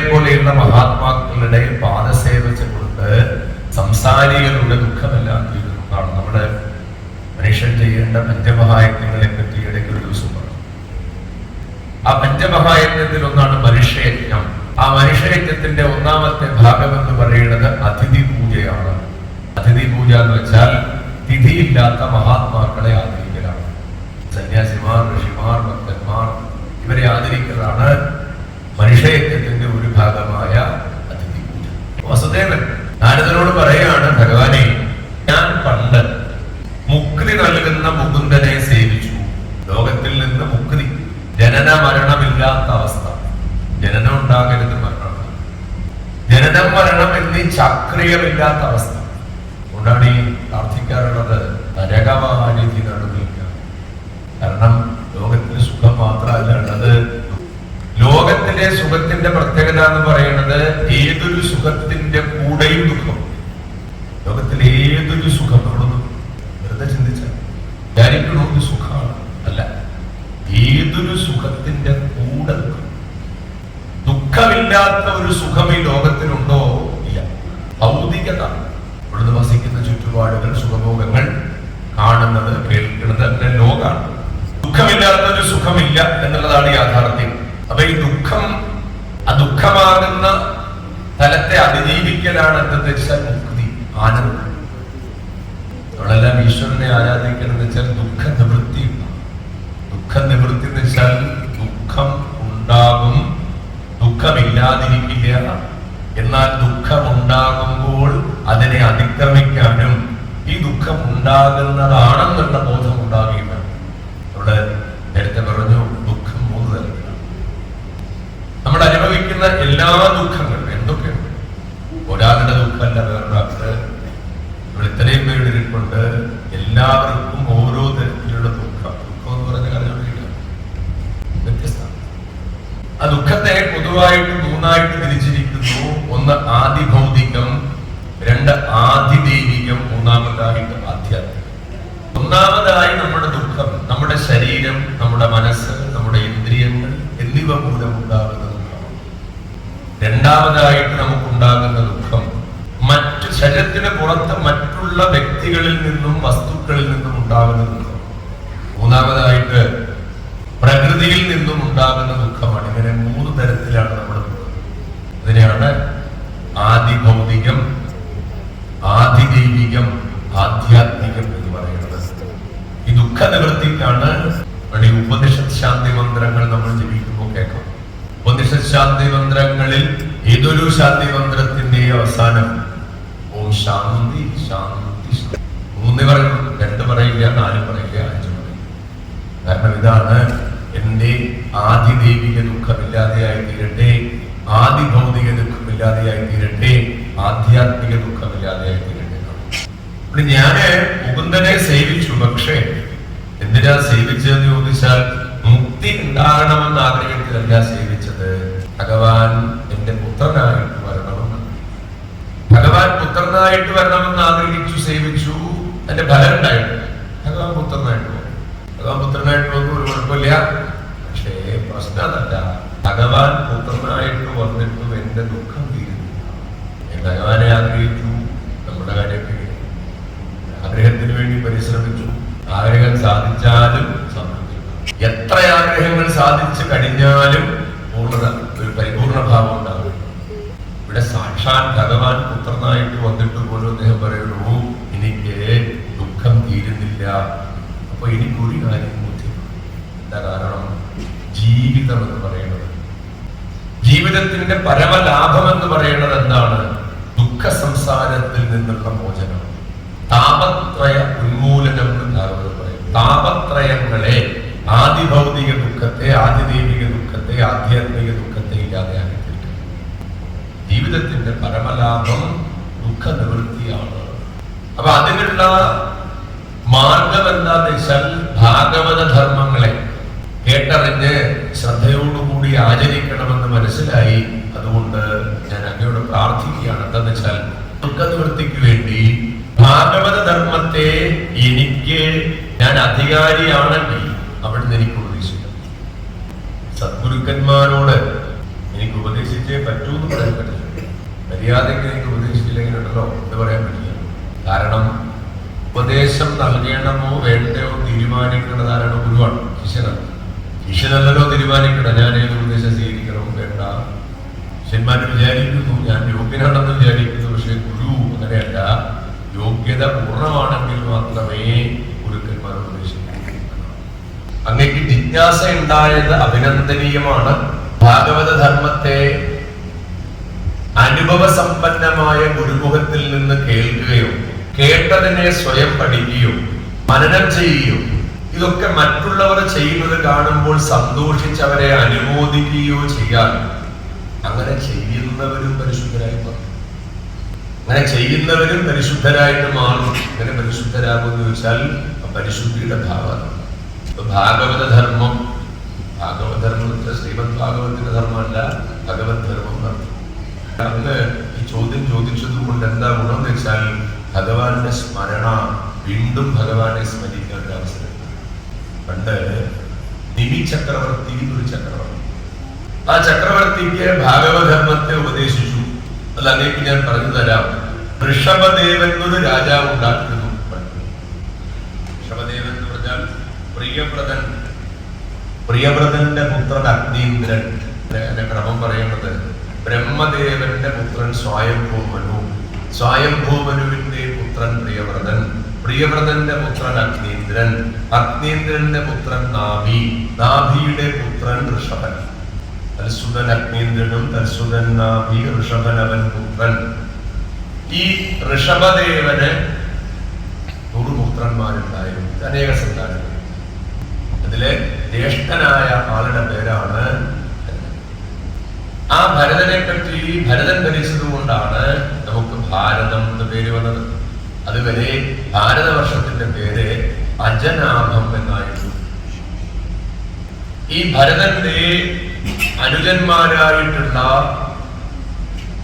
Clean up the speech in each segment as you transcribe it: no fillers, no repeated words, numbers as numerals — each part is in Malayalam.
പോലെയുള്ള മഹാത്മാക്കളുടെ പാദസേവ കൊണ്ട് സംസാരികളുടെ ദുഃഖമെല്ലാം തീരുന്നതാണ്. നമ്മുടെ മനുഷ്യൻ ചെയ്യേണ്ട പഞ്ചമഹായജ്ഞങ്ങളെ പറ്റി ഇടയ്ക്ക് ഒരു ദിവസം പറഞ്ഞു. ആ പഞ്ചമഹായജ്ഞത്തിൽ ഒന്നാണ് മനുഷ്യയജ്ഞം. ആ മനുഷ്യയജ്ഞത്തിന്റെ ഒന്നാമത്തെ ഭാഗം എന്ന് പറയുന്നത് അതിഥി പൂജയാണ്. അതിഥി പൂജ എന്ന് വെച്ചാൽ തിഥിയില്ലാത്ത മഹാത്മാക്കളെ ആദരിക്കലാണ്. സന്യാസിമാർ, ഋഷിമാർ, ഭക്തന്മാർ ഇവരെ ആദരിക്കലാണ് മനുഷ്യയജ്ഞത്തിന്റെ ഒരു ഭാഗമായ അതിഥി പൂജ. വസുദേവൻ നാരദനോട് പറയുകയാണ്, ഭഗവാനെ, ഞാൻ പണ്ട് മുക്തി നൽകുന്ന മുകുന്ദനെ സേവിച്ചു. ലോകത്തിൽ നിന്ന് മുക്തി, ജനന മരണമില്ലാത്ത അവസ്ഥ. ജനനം ഉണ്ടാകരുത്, മരണം, ജനനം മരണം എന്നീ ചക്രിയമില്ലാത്ത അവസ്ഥ. അതുകൊണ്ടാണ് ഈ പ്രാർത്ഥിക്കാറുള്ളത് നരകവാനിധി നടുവില്ല. കാരണം ലോകത്തിൽ സുഖം മാത്രമല്ല ഉള്ളത്. ലോകത്തിലെ സുഖത്തിന്റെ പ്രത്യേകത എന്ന് പറയുന്നത് ഏതൊരു സുഖത്തിന്റെ കൂടെയും ദുഃഖം. ലോകത്തിലെ ഏതൊരു സുഖം നമ്മളൊന്ന് വെറുതെ ചിന്തിച്ചാൽ വിചാരിക്കണത് സുഖമാണ് അല്ല, ഏതൊരു സുഖത്തിന്റെ കൂടെ ദുഃഖം. ദുഃഖമില്ലാത്ത ഒരു സുഖം ഈ ലോകത്തിലുണ്ടോ? ഇല്ല. ഭൗതികത, ഇവിടുന്ന് വസിക്കുന്ന ചുറ്റുപാടുകൾ, സുഖഭോഗങ്ങൾ, കാണുന്നത്, കേൾക്കുന്നത്, അങ്ങനെ ലോകമാണ്. ദുഃഖമില്ലാത്ത ഒരു സുഖമില്ല എന്നുള്ളതാണ് യാഥാർത്ഥ്യം. അപ്പൊ ഈ ദുഃഖം, ദുഃഖമാകുന്ന തലത്തെ അതിജീവിക്കലാണ് എന്തെന്ന് വെച്ചാൽ മുക്തി, ആനന്ദം. നമ്മളെല്ലാം ഈശ്വരനെ ആരാധിക്കണം എന്ന് വെച്ചാൽ ദുഃഖ നിവൃത്തി. ദുഃഖ നിവൃത്തി എന്ന് വെച്ചാൽ ദുഃഖം ഉണ്ടാകും, ദുഃഖമില്ലാതിരിക്കില്ല. എന്നാൽ ദുഃഖം ഉണ്ടാകുമ്പോൾ അതിനെ അതിക്രമിക്കാനും ഈ ദുഃഖം ഉണ്ടാകുന്നതാണെന്നുള്ള ബോധം ഉണ്ടാകുകയും വേണം. നമ്മള് നേരത്തെ പറഞ്ഞു, ദുഃഖം 3 തരത്തിലാണ്. നമ്മൾ അനുഭവിക്കുന്ന എല്ലാ ദുഃഖങ്ങളും എന്തൊക്കെയുണ്ട്? ഒരാളുടെ ദുഃഖമല്ല വേറൊരാൾക്ക്. ഇവിടെ ഇത്രയും പേരുടെ ഇരിപ്പുണ്ട്, എല്ലാവർക്കും ഓരോ തരത്തിലുള്ള ദുഃഖം. ദുഃഖം എന്ന് പറഞ്ഞ കാര്യമില്ല, വ്യത്യസ്തമാണ്. ആ ദുഃഖത്തെ പൊതുവായിട്ട് 3ആയിട്ട് തിരിച്ചിരിക്കുന്നു. ഒന്ന് ആദിഭൗതികം, 2 ആദിദൈവികം, 3-ാമതായിട്ട് ആധ്യാത്മികം. ഒന്നാമതായി നമ്മുടെ ദുഃഖം നമ്മുടെ ശരീരം, നമ്മുടെ മനസ്സ്, നമ്മുടെ ഇന്ദ്രിയങ്ങൾ എന്നിവ മൂലമുണ്ടാകുന്ന ദുഃഖമാണ്. 2-ാമതായിട്ട് നമുക്കുണ്ടാകുന്ന ദുഃഖം മറ്റു ശരീരത്തിന് പുറത്ത് മറ്റുള്ള വ്യക്തികളിൽ നിന്നും വസ്തുക്കളിൽ നിന്നും ഉണ്ടാകുന്ന ദുഃഖം. 3-ാമതായിട്ട് പ്രകൃതിയിൽ നിന്നും ഉണ്ടാകുന്ന ദുഃഖമാണ്. ഇങ്ങനെ 3 തരത്തിലാണ് നമ്മുടെ ദുഃഖം. അതിനെയാണ് ആദിഭൗതികം, ആദിദൈവികം, ആധ്യാത്മികം എന്ന് പറയുന്നത്. ഈ ദുഃഖ നിവൃത്തിക്കാണ് ഈ ഉപനിഷത് ശാന്തി മന്ത്രങ്ങൾ നമ്മൾ ജപിക്കുമ്പോൾ കേൾക്കാം. ഉപനിഷത് ശാന്തി മന്ത്രങ്ങളിൽ ഏതൊരു ശാന്തി മന്ത്രത്തിന്റെ അവസാനം ഓം ശാന്തി ശാന്തി 3 പറയുന്നു, 2 പറയില്ല, 4 പറയില്ല, 5 പറയില്ല. കാരണം ഇതാണ് എന്റെ ആദിദൈവിക ദുഃഖമില്ലാതെയായി തീരട്ടെ, ആദിഭൗതിക ദുഃഖമില്ലാതെയായി തീരട്ടെ, ആധ്യാത്മിക ദുഃഖമില്ലാതെയായി തീരട്ടെ. ഞാന് മുകുന്ദനെ സേവിച്ചു. പക്ഷേ എന്തിനാ സേവിച്ചതെന്ന് ചോദിച്ചാൽ മുക്തി ഉണ്ടാകണമെന്ന് ആഗ്രഹിച്ചതല്ല സേവിച്ചത്. ഭഗവാൻ എന്റെ പുത്രനായിട്ട് വരണമെന്ന്, ഭഗവാൻ പുത്രനായിട്ട് വരണമെന്ന് ആഗ്രഹിച്ചു, സേവിച്ചു. എന്റെ ഫലം ഉണ്ടായിട്ട് ഭഗവാൻ പുത്രനായിട്ട് വന്നു. ഭഗവാൻ പുത്രനായിട്ട് വന്നു, ഒരു കുഴപ്പമില്ല. പക്ഷേ പ്രശ്നം അതല്ല, ഭഗവാൻ പുത്രനായിട്ട് വന്നിട്ടും എന്റെ ദുഃഖം തീരുന്നില്ല. ഭഗവാനെ ആഗ്രഹിച്ചു, നമ്മുടെ കാര്യമൊക്കെ ആഗ്രഹത്തിന് വേണ്ടി പരിശ്രമിച്ചു, ആഗ്രഹം സാധിച്ചാലും സംഭവിച്ചു. എത്ര ആഗ്രഹങ്ങൾ സാധിച്ചു കഴിഞ്ഞാലും പൂർണ്ണത, ഒരു പരിപൂർണ ഭാവം ഉണ്ടാകും. ഇവിടെ സാക്ഷാൽ ഭഗവാൻ പുത്രനായിട്ട് വന്നിട്ട് പോലും അദ്ദേഹം പറയുന്നു, എനിക്ക് ദുഃഖം തീരുന്നില്ല. അപ്പൊ എനിക്കൊരു കാര്യം ബോധ്യമാണ്. എന്താ കാരണം? ജീവിതം എന്ന് പറയുന്നത്, ജീവിതത്തിന്റെ പരമലാഭം എന്ന് പറയുന്നത് എന്താണ്? ദുഃഖ സംസാരത്തിൽ നിന്നുള്ള മോചനം, താപത്രയ ഉന്മൂലനം എന്ന് പറയും. താപത്രയങ്ങളെ, ആദിഭൗതിക ദുഃഖത്തെ, ആദിദൈവിക ദുഃഖത്തെ, ആധ്യാത്മിക ദുഃഖത്തെ ഇല്ലാതെയാക്കി തീർക്കും. ജീവിതത്തിന്റെ പരമലാഭം ദുഃഖ നിവൃത്തിയാണ്. അപ്പൊ അതിനുള്ള മാർഗം എന്താന്ന് വെച്ചാൽ ഭാഗവത ധർമ്മങ്ങളെ കേട്ടറിഞ്ഞ് ശ്രദ്ധയോടുകൂടി ആചരിക്കണമെന്ന് മനസ്സിലായി. അതുകൊണ്ട് ഞാൻ അങ്ങയോട് പ്രാർത്ഥിക്കുകയാണ്. എന്താന്ന് വെച്ചാൽ ദുഃഖ നിവൃത്തിക്ക് വേണ്ടി ഭാഗവത ധർമ്മത്തെ എനിക്ക്, ഞാൻ അധികാരിയാണെങ്കിൽ അവിടുന്ന് എനിക്ക് ഉപദേശിക്കാം. സദ്ഗുരുക്കന്മാരോട് എനിക്ക് ഉപദേശിച്ചേ പറ്റൂ എന്ന് പറയാൻ പറ്റില്ല. മര്യാദയ്ക്ക് എനിക്ക് ഉപദേശിച്ചില്ലെങ്കിൽ ഉണ്ടല്ലോ എന്ന് പറയാൻ പറ്റില്ല. കാരണം ഉപദേശം നൽകണമോ വേണ്ടയോ തീരുമാനിക്കുന്നത് ആരാണ്? ഗുരുവാണ്, ശിഷ്യനാണ്. ശിഷ്യനല്ലല്ലോ തീരുമാനിക്കണം ഞാൻ ഏത് ഉപദേശം സ്വീകരിക്കണം വേണ്ട. ശിഷ്യന്മാര് വിചാരിക്കുന്നു ഞാൻ യോഗ്യനാണെന്ന് വിചാരിക്കുന്നു. പക്ഷെ ഗുരു അങ്ങനെയല്ല. യോഗ്യത പൂർണ്ണമാണെങ്കിൽ മാത്രമേ ഗുരുക്കന്മാർ ഉപദേശിക്കൂ. അങ്ങേക്ക് ജിജ്ഞാസ ഉണ്ടായത് അഭിനന്ദനീയമാണ്. ഭാഗവത ധർമ്മത്തെ അനുഭവസമ്പന്നമായ ഗുരുമുഖത്തിൽ നിന്ന് കേൾക്കുകയോ കേട്ടതിനെ സ്വയം പഠിക്കുകയോ മനനം ചെയ്യുകയോ ഇതൊക്കെ മറ്റുള്ളവർ ചെയ്യുന്നത് കാണുമ്പോൾ സന്തോഷിച്ചവരെ അനുമോദിക്കുകയോ ചെയ്യാൻ അങ്ങനെ ചെയ്യുന്നവരും പരിശുദ്ധരായി മാറും. അങ്ങനെ ചെയ്യുന്നവരും പരിശുദ്ധരായിട്ട് മാറും. അങ്ങനെ പരിശുദ്ധരാകുമെന്ന് ചോദിച്ചാൽ പരിശുദ്ധിയുടെ ഭാവം. ഭാഗവത ധർമ്മം, ഭാഗവത ധർമ്മത്തിൽ ശ്രീമദ് ഭാഗവത്തിന്റെ ധർമ്മമല്ല, ഭഗവത് ധർമ്മം പറഞ്ഞു. അങ്ങ് ഈ ചോദ്യം ചോദിച്ചത് കൊണ്ട് എന്താ ഗുണമെന്ന് വെച്ചാൽ ഭഗവാന്റെ സ്മരണ, വീണ്ടും ഭഗവാനെ സ്മരിക്കാൻ ഒരു അവസരം. പണ്ട് നിമി ചക്രവർത്തി ഒരു ചക്രവർത്തി, ആ ചക്രവർത്തിക്ക് ഭാഗവധർമ്മത്തെ ഉപദേശിച്ചു. അത് അങ്ങേക്ക് ഞാൻ പറഞ്ഞു തരാം. ഋഷഭദേവൻ എന്നൊരു രാജാവ് ഉണ്ടാക്കുന്നു. ഋഷഭദേവൻ എന്ന് പറഞ്ഞാൽ പ്രിയവ്രതൻ, പ്രിയവ്രതന്റെ പുത്രൻ അഗ്നീന്ദ്രൻ. എന്റെ ക്രമം പറയുന്നത് ബ്രഹ്മദേവന്റെ പുത്രൻ സ്വയംഭൂമനു, സ്വയംഭൂമനുവിന്റെ പുത്രൻ പ്രിയവ്രതൻ, പ്രിയവ്രതന്റെ പുത്രൻ അഗ്നീന്ദ്രൻ, അഗ്നീന്ദ്രന്റെ പുത്രൻ നാഭി, നാഭിയുടെ പുത്രൻ ഋഷഭൻ. തൽസുതൻ അഗ്നീന്ദ്രനും തൽസുതൻ നാഭി, ഋഷഭൻ അവൻ പുത്രൻ. ഈ ഋഷഭദേവന് 100 പുത്രന്മാരുണ്ടായിരുന്നു, അനേക സന്താനങ്ങൾ. അതിലെ ജ്യേഷ്ഠനായ ആളുടെ പേരാണ് ആ ഭരതനെ പറ്റി. ഭരതൻ ഭരിച്ചത് കൊണ്ടാണ് നമുക്ക് ഭാരതം എന്ന പേര് വന്നത്. അതുവരെ ഭാരതവർഷത്തിന്റെ പേര് അജനാഭം എന്നായിരുന്നു. ഈ ഭരതന്റെ അനുജന്മാരായിട്ടുള്ള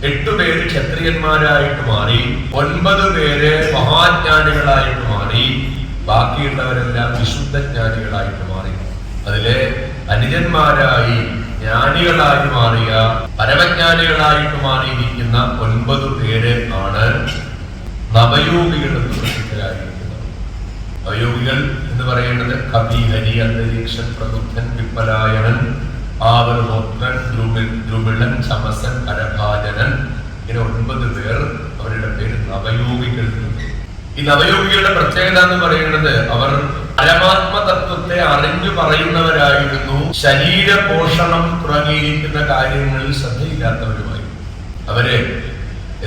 8 പേര് ക്ഷത്രിയന്മാരായിട്ട് മാറി, 9 പേര് മഹാജ്ഞാനികളായിട്ട് മാറി, ബാക്കിയുള്ളവരെല്ലാം വിശുദ്ധജ്ഞാനികളായിട്ട് മാറി. അതിലെ അനുജന്മാരായി ജ്ഞാനികളായി മാറിയ, പരമജ്ഞാനികളായിട്ട് മാറിയിരിക്കുന്ന 9 പേര് ആണ് നവയോഗികൾ എന്ന് പ്രസിദ്ധരായിരിക്കുന്നത്. നവയോഗികൾ എന്ന് പറയുന്നത് കവി, ഹരി, അന്തരീക്ഷൻ, പ്രബുദ്ധൻ, വിപ്പലായനൻ, ആവർഹോത്രൻ, ദ്രുമിളൻ, ചമസൻ, കരഭാജനൻ, ഇങ്ങനെ 9 പേർ. അവരുടെ പേര് നവയോഗികൾ. ഈ നവയോഗികളുടെ പ്രത്യേകത എന്ന് പറയുന്നത് അവർ പരമാത്മ തത്വത്തെ അറിഞ്ഞു പറയുന്നവരായിരുന്നു. ശരീര പോഷണം തുടങ്ങിയിരിക്കുന്ന കാര്യങ്ങളിൽ ശ്രദ്ധയില്ലാത്തവരുമായി. അവരെ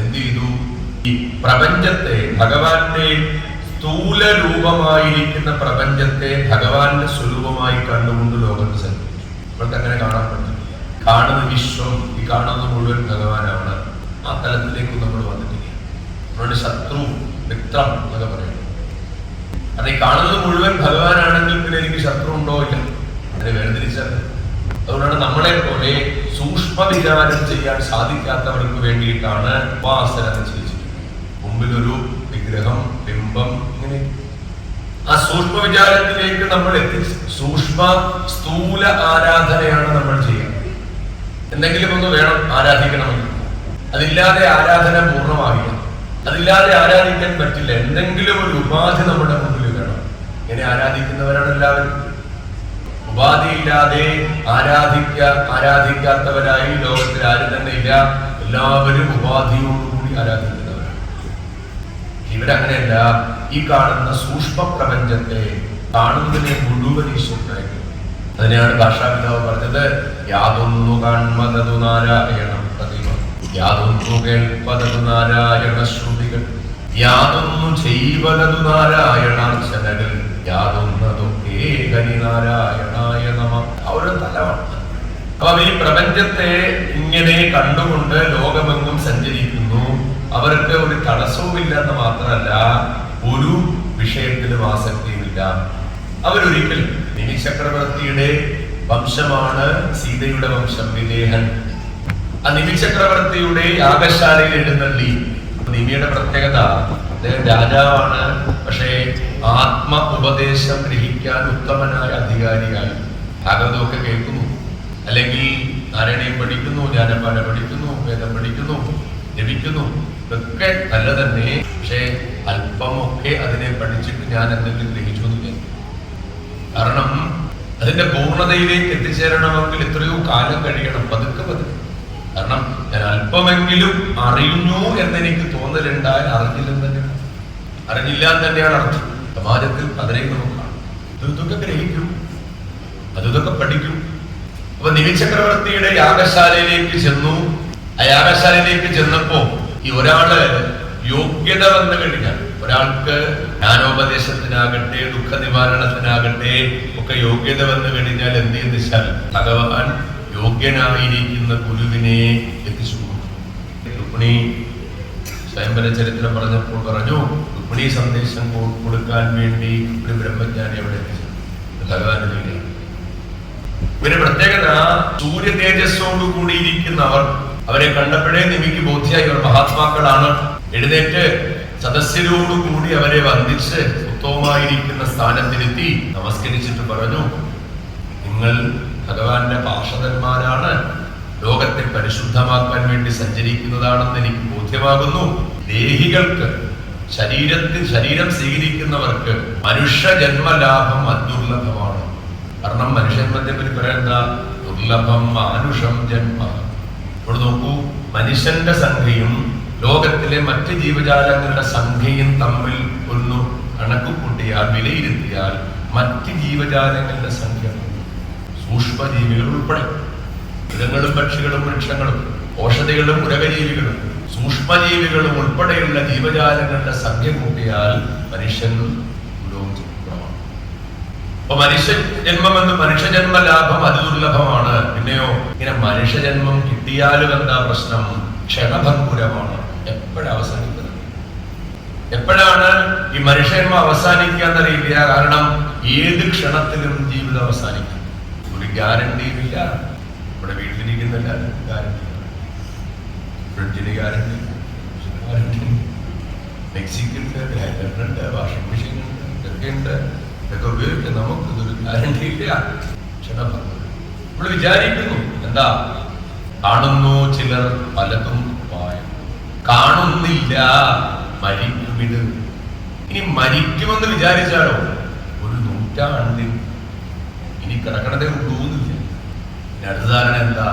എന്ത് ചെയ്തു? ഈ പ്രപഞ്ചത്തെ, ഭഗവാന്റെ സ്ഥൂല രൂപമായിരിക്കുന്ന പ്രപഞ്ചത്തെ ഭഗവാന്റെ സ്വരൂപമായി കണ്ടുകൊണ്ട് ലോകത്ത് സഞ്ചരിച്ചു. നമ്മൾക്ക് അങ്ങനെ കാണാൻ പറ്റില്ല. കാണുന്ന വിശ്വം, ഈ കാണുന്ന മുഴുവൻ ഭഗവാനാണ്. ആ തലത്തിലേക്ക് നമ്മൾ വന്നിട്ടില്ല. നമ്മളുടെ ശത്രു, മിത്രം എന്നൊക്കെ പറയുന്നത്. അത് ഈ കാണുന്നത് മുഴുവൻ ഭഗവാനാണെങ്കിൽ പിന്നെ എനിക്ക് ശത്രു ഉണ്ടോ? ഇല്ല. അതിനെ വേർതിരിച്ചത്. അതുകൊണ്ടാണ് നമ്മളെ പോലെ സൂക്ഷ്മ വിചാരം ചെയ്യാൻ സാധിക്കാത്തവർക്ക് വേണ്ടിയിട്ടാണ് ഉപാസന നിശ്ചയിച്ചിരിക്കുന്നത്. മുമ്പിലൊരു വിഗ്രഹം, ബിംബം, ഇങ്ങനെ ആ സൂക്ഷ്മ വിചാരത്തിലേക്ക് നമ്മൾ സൂക്ഷ്മ സ്ഥൂല ആരാധനയാണ് നമ്മൾ ചെയ്യുന്നത്. എന്തെങ്കിലും ഒന്ന് വേണം ആരാധിക്കണമെങ്കിൽ. അതില്ലാതെ ആരാധന പൂർണ്ണമാകില്ല. അതില്ലാതെ ആരാധിക്കാൻ പറ്റില്ല. എന്തെങ്കിലും ഒരു ഉപാധി നമ്മുടെ മുമ്പിൽ വേണം. ഇങ്ങനെ ആരാധിക്കുന്നവരാണ് എല്ലാവരും. ഉപാധിയില്ലാതെ ആരാധിക്കാത്തവരായി ലോകത്തിൽ ആരും തന്നെ ഇല്ല. എല്ലാവരും ഉപാധിയോടുകൂടി ആരാധിക്കുന്നവരാണ്. ഇവരങ്ങനെയല്ല. ഈ കാണുന്ന സൂക്ഷ്മ പ്രപഞ്ചത്തെ കാണുന്നതിനെ മുഴുവൻ ഈശ്വരനായിരുന്നു. അതിനെയാണ് ഭാഷാപിതാവ് പറഞ്ഞത്, യാതൊന്നു കാൺമതതു നാരായണം പ്രതിമ, യാതൊന്നു കേൾപ്പതതു നാരായണ ശ്രുതികൾ, യാതൊന്നു ചെയ്വതതു നാരായണാർച്ചനകൾ, യാതൊന്നതൊക്കെ ഹരിനാരായണായ നമ. ആ ഒരു തലമാണ്. അപ്പൊ ഈ പ്രപഞ്ചത്തെ ഇങ്ങനെ കണ്ടുകൊണ്ട് ലോകമെങ്ങും സഞ്ചരിക്കുന്നു. അവർക്ക് ഒരു തടസ്സവുമില്ലെന്ന് മാത്രമല്ല, ഒരു വിഷയത്തിലും ആസക്തിയുമില്ല. അവരൊരിക്കലും നിമി ചക്രവർത്തിയുടെ വംശമാണ് സീതയുടെ വംശം, വിദേഹൻ. ആ നിമി ചക്രവർത്തിയുടെ യാഗശാലയിൽ എഴുന്നള്ളി. നിമിയുടെ പ്രത്യേകത, അദ്ദേഹം രാജാവാണ്, പക്ഷേ ആത്മ ഉപദേശം ഗ്രഹിക്കാൻ ഉത്തമനായ അധികാരിയായി. ഭാഗവതമൊക്കെ കേൾക്കുന്നു, അല്ലെങ്കിൽ നാരായണീയം പഠിക്കുന്നു, ജ്ഞാനപാല പഠിക്കുന്നു, വേദം പഠിക്കുന്നു, ജപിക്കുന്നു, ഇതൊക്കെ നല്ല തന്നെ. പക്ഷേ അല്പമൊക്കെ അതിനെ പഠിച്ചിട്ട് ഞാൻ എന്തെങ്കിലും ഗ്രഹിച്ചു എന്നില്ല. കാരണം അതിന്റെ പൂർണ്ണതയിലേക്ക് എത്തിച്ചേരണമെങ്കിൽ എത്രയോ കാലം കഴിയണം, പതുക്കെ പതുക്കെ. കാരണം ഞാൻ അല്പമെങ്കിലും അറിയുന്നു എന്നെനിക്ക് തോന്നലുണ്ടായാൽ അറിഞ്ഞില്ല തന്നെയാണ് അർത്ഥം. സമാജത്തിൽ പലരെയും നമുക്ക് കാണും. ഇതൊക്കെ ഗ്രഹിക്കും, അതൊക്കെ പഠിക്കും. അപ്പൊ നിമി ചക്രവർത്തിയുടെ യാഗശാലയിലേക്ക് ചെന്നു. ആ യാഗശാലയിലേക്ക് ചെന്നപ്പോ ഈ ഒരാള് യോഗ്യത വന്നു കഴിഞ്ഞാൽ, ഒരാൾക്ക് ജ്ഞാനോപദേശത്തിനാകട്ടെ ദുഃഖ നിവാരണത്തിനാകട്ടെ ഒക്കെ യോഗ്യത വന്നു കഴിഞ്ഞാൽ എന്ത് ചെയ്യുന്ന വെച്ചാൽ ഭഗവാൻ യോഗ്യനായിരിക്കുന്ന ഗുരുവിനെ എത്തിച്ചു കൊടുക്കും. രുക്മിണി സ്വയംവര ചരിത്രം പറഞ്ഞപ്പോൾ പറഞ്ഞു, രുക്മിണി സന്ദേശം കൊടുക്കാൻ വേണ്ടി ഒരു ബ്രഹ്മജ്ഞാനി അവിടെ എത്തിച്ചു. ഭഗവാന്റെ ജോലിയാണ്. ഇവരുടെ പ്രത്യേകത സൂര്യ തേജസ്സോടു കൂടിയിരിക്കുന്നവർ അവരെ കണ്ടപ്പോഴേ നിമിക്ക് ബോധ്യായി അവർ മഹാത്മാക്കളാണ്. എഴുന്നേറ്റ് സദസ്യരോടുകൂടി അവരെ വന്ദിച്ച് ഉത്തമമായിരിക്കുന്ന സ്ഥാനത്തിലെത്തി നമസ്കരിച്ചിട്ട് പറഞ്ഞു, നിങ്ങൾ ഭഗവാന്റെ പാർഷദന്മാരാണ്, ലോകത്തെ പരിശുദ്ധമാക്കാൻ വേണ്ടി സഞ്ചരിക്കുന്നതാണെന്ന് എനിക്ക് ബോധ്യമാകുന്നു. ദേഹികൾക്ക് ശരീരം സ്വീകരിക്കുന്നവർക്ക് മനുഷ്യ ജന്മലാഭം അദുർലഭമാണ്. കാരണം മനുഷ്യന്മത്തെ പറ്റി പറയാൻ എന്താ, ദുർലഭം മാനുഷം ജന്മ. ഇവിടെ നോക്കൂ, മനുഷ്യന്റെ സംഖ്യയും ലോകത്തിലെ മറ്റ് ജീവജാലങ്ങളുടെ സംഖ്യയും തമ്മിൽ ഒന്ന് കണക്ക് കൂട്ടിയാൽ വിലയിരുത്തിയാൽ മറ്റ് ജീവജാലങ്ങളുടെ സംഖ്യ, സൂക്ഷ്മജീവികൾ ഉൾപ്പെടെ മൃഗങ്ങളും പക്ഷികളും വൃക്ഷങ്ങളും ഔഷധികളും ഉരകജീവികളും സൂക്ഷ്മജീവികളും ഉൾപ്പെടെയുള്ള ജീവജാലങ്ങളുടെ സംഖ്യ കൂട്ടിയാൽ മനുഷ്യൻ പുരോഗമിച്ചിട്ടുള്ളതാണ്. അപ്പൊ മനുഷ്യജന്മ ലാഭം അതിദുർലഭമാണ്. പിന്നെയോ ഇങ്ങനെ മനുഷ്യജന്മം കിട്ടിയാലും എന്താ പ്രശ്നം, ക്ഷണഭംഗുരമാണ്. എപ്പോഴവസാനിക്കുന്നത്, എപ്പോഴാണ് ഈ മനുഷ്യജന്മം അവസാനിക്കുക എന്നറിയില്ല. കാരണം ഏത് ക്ഷണത്തിലും ജീവിതം അവസാനിക്കും, ഒരു ഗ്യാരണ്ടിയുമില്ല. ഇവിടെ വീട്ടിലിരിക്കുന്ന എല്ലാവരും ഗ്യാരണ്ടി, ഫ്രിഡ്ജിന് ഗ്യാരണ്ടി, മിക്സിക്കുണ്ട്, ഗ്രൈൻഡറിനുണ്ട്, വാഷിംഗ് മെഷീനുണ്ട്, ഇതൊക്കെയുണ്ട്. ഇതൊക്കെ ഉപയോഗിക്കാം. നമുക്ക് ഇതൊരു ഗ്യാരണ്ടി ഇല്ല. ക്ഷണഭംഗുരം നമ്മൾ വിചാരിക്കുന്നു. എന്താ കാണുന്നു ചിലർ പലതും കാണുന്നില്ല, മരിക്കുമിത്. ഇനി മരിക്കുമെന്ന് വിചാരിച്ചാലോ ഒരു നൂറ്റാണ്ടിൽ ഇനി കിടക്കണതേ ഉള്ളൂന്നില്ല. ഇനി അടുത്ത ധാരണ എന്താ,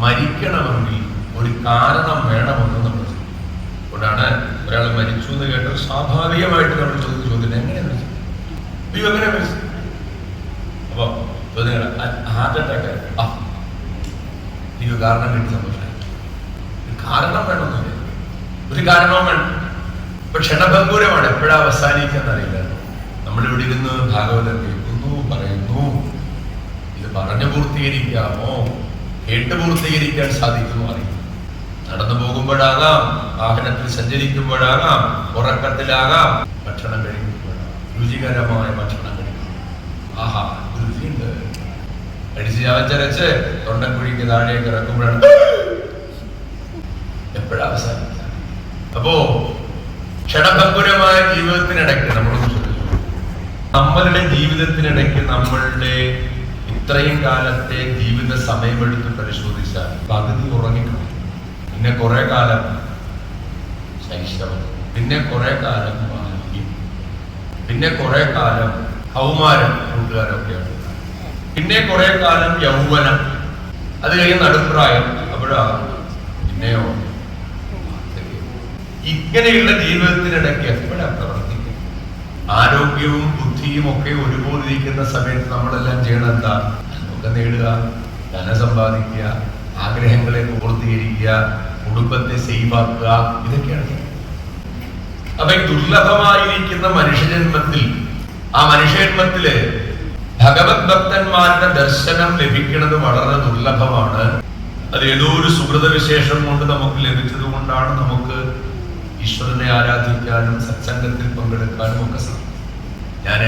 മരിക്കണമെങ്കിൽ ഒരു കാരണം വേണമെന്ന് നമ്മൾ അതുകൊണ്ടാണ് ഒരാൾ മരിച്ചു എന്ന് കേട്ടാൽ സ്വാഭാവികമായിട്ട് നമ്മൾ ചോദ്യം എങ്ങനെ മരിച്ചു, അയ്യോ എങ്ങനെ മരിച്ചു. അപ്പൊ ചോദ്യങ്ങൾ ഹാർട്ട് അറ്റാക്ക്, എനിക്ക് കാരണം കിട്ടി സന്തോഷമായി. കാരണം വേണമെന്നില്ല, ഒരു കാരണവും വേണം. ഇപ്പൊ ക്ഷണഭംഗുരമാണ്, എപ്പോഴാ അവസാനിക്കാന്നറിയില്ല. നമ്മളിവിടെ ഇരുന്ന് ഭാഗവതം കേൾക്കുന്നു, പറയുന്നു, ഇത് പറഞ്ഞു പൂർത്തീകരിക്കാമോ, കേട്ട് പൂർത്തീകരിക്കാൻ സാധിക്കുമോ അറിയില്ല. നടന്നു പോകുമ്പോഴാകാം, വാഹനത്തിൽ സഞ്ചരിക്കുമ്പോഴാകാം, ഉറക്കത്തിലാകാം, ഭക്ഷണം കഴിക്കുമ്പോഴാകാം, രുചികരമായ ഭക്ഷണം കഴിക്കും. ആഹാ രുചിയുണ്ട്, അടിച്ച് ചവച്ചരച്ച് തൊണ്ടക്കുഴിക്ക് താഴേക്ക് ഇറക്കുമ്പോഴാണ് എപ്പോഴാ അവസാനിക്കുക. അപ്പോ ക്ഷണഭംഗുരമായ ജീവിതത്തിനിടയ്ക്ക് നമ്മളുടെ ജീവിതത്തിനിടയ്ക്ക് നമ്മളുടെ ഇത്രയും കാലത്തെ ജീവിത സമയമെടുത്ത് പരിശോധിച്ചാൽ പകുതി ഉറങ്ങിക്കളയും. പിന്നെ കുറെ കാലം ശൈശവം, പിന്നെ കുറെ കാലം ബാല്യം, പിന്നെ കുറെ കാലം കൗമാരം, കൂട്ടുകാരൊക്കെയാണ്, പിന്നെ കുറെ കാലം യൗവനം, അത് കഴിഞ്ഞ് നടുപ്രായം, അപ്പോഴാണ് പിന്നെയോ. ഇങ്ങനെയുള്ള ജീവിതത്തിനിടയ്ക്ക് എപ്പോഴാണ് പ്രവർത്തിക്കുക? ആരോഗ്യവും ബുദ്ധിയും ഒക്കെ ഒരുപോലെ ഇരിക്കുന്ന സമയത്ത് നമ്മളെല്ലാം ചെയ്യണം എന്താ, ഒക്കെ നേടുക, ധനം സമ്പാദിക്കുക, ആഗ്രഹങ്ങളെ പൂർത്തീകരിക്കുക, കുടുംബത്തെ സേവാക്കുക, ഇതൊക്കെയാണ്. അപ്പൊ ഈ ദുർലഭമായിരിക്കുന്ന മനുഷ്യജന്മത്തിൽ, ആ മനുഷ്യജന്മത്തില് ഭഗവത് ഭക്തന്മാരുടെ ദർശനം ലഭിക്കുന്നത് വളരെ ദുർലഭമാണ്. അത് ഏതോ ഒരു സുഹൃത വിശേഷം കൊണ്ട് നമുക്ക് ലഭിച്ചത് കൊണ്ടാണ് നമുക്ക് ഈശ്വരനെ ആരാധിക്കാനും സത്സംഗത്തിൽ പങ്കെടുക്കാനും ഒക്കെ സാധിക്കും. ഞാൻ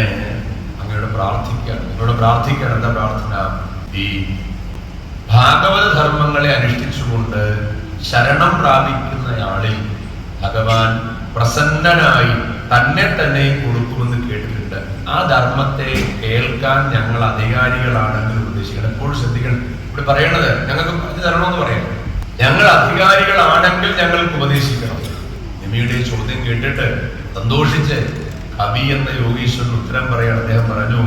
അങ്ങയോട് പ്രാർത്ഥിക്കുകയാണ്, നിങ്ങളോട് പ്രാർത്ഥിക്കുകയാണ്. എന്താ പ്രാർത്ഥന? ഈ ഭാഗവത ധർമ്മങ്ങളെ അനുഷ്ഠിച്ചുകൊണ്ട് ശരണം പ്രാപിക്കുന്നയാളിൽ ഭഗവാൻ പ്രസന്നനായി തന്നെ കൊടുക്കുമെന്ന് കേട്ടിട്ടുണ്ട്. ആ ആ ധർമ്മത്തെ കേൾക്കാൻ ഞങ്ങൾ അധികാരികളാണെന്ന് ഉപദേശിക്കണം. എപ്പോഴും ശ്രദ്ധിക്കണം. ഇവിടെ പറയണത് ഞങ്ങൾക്ക് പറഞ്ഞു തരണമെന്ന് പറയാം. ഞങ്ങൾ അധികാരികളാണെങ്കിൽ ഞങ്ങൾക്ക് ഉപദേശിക്കണം. നിമിയുടെ ചോദ്യം കേട്ടിട്ട് സന്തോഷിച്ച് കവി എന്ന യോഗീശ്വരൻ ഉത്തരം പറയാണ്. അദ്ദേഹം പറഞ്ഞു,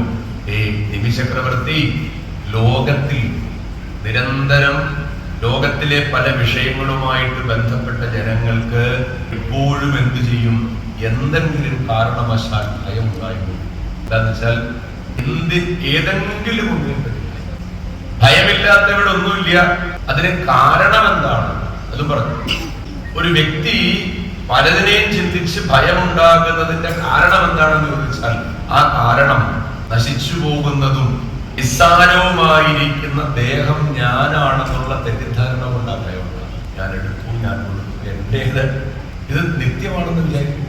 നിമി ചക്രവർത്തി, ലോകത്തിൽ നിരന്തരം ലോകത്തിലെ പല വിഷയങ്ങളുമായിട്ട് ബന്ധപ്പെട്ട ജനങ്ങൾക്ക് എപ്പോഴും എന്തു ചെയ്യും, എന്തെങ്കിലും കാരണവശാൽ ഭയം ഉണ്ടായിരുന്നു. എന്താന്ന് വെച്ചാൽ ഏതെങ്കിലും ഒന്നിനെ പറ്റി ഭയമില്ലാത്തവിടെ ഒന്നുമില്ല. അതിന് കാരണം എന്താണ് അതും പറഞ്ഞു. ഒരു വ്യക്തി പലതിനെയും ചിന്തിച്ച് ഭയമുണ്ടാകുന്നതിന്റെ കാരണം എന്താണെന്ന് ചോദിച്ചാൽ ആ കാരണം നശിച്ചു പോകുന്നതും നിസ്സാരവുമായിരിക്കുന്ന ദേഹം ഞാനാണെന്നുള്ള തെറ്റിദ്ധാരണ കൊണ്ട് ആ ഭയമുണ്ടാകും. ഞാൻ എടുത്തു, ഞാൻ കൊടുത്തു, എന്റേത്, ഇത് നിത്യമാണെന്ന് വിചാരിക്കും.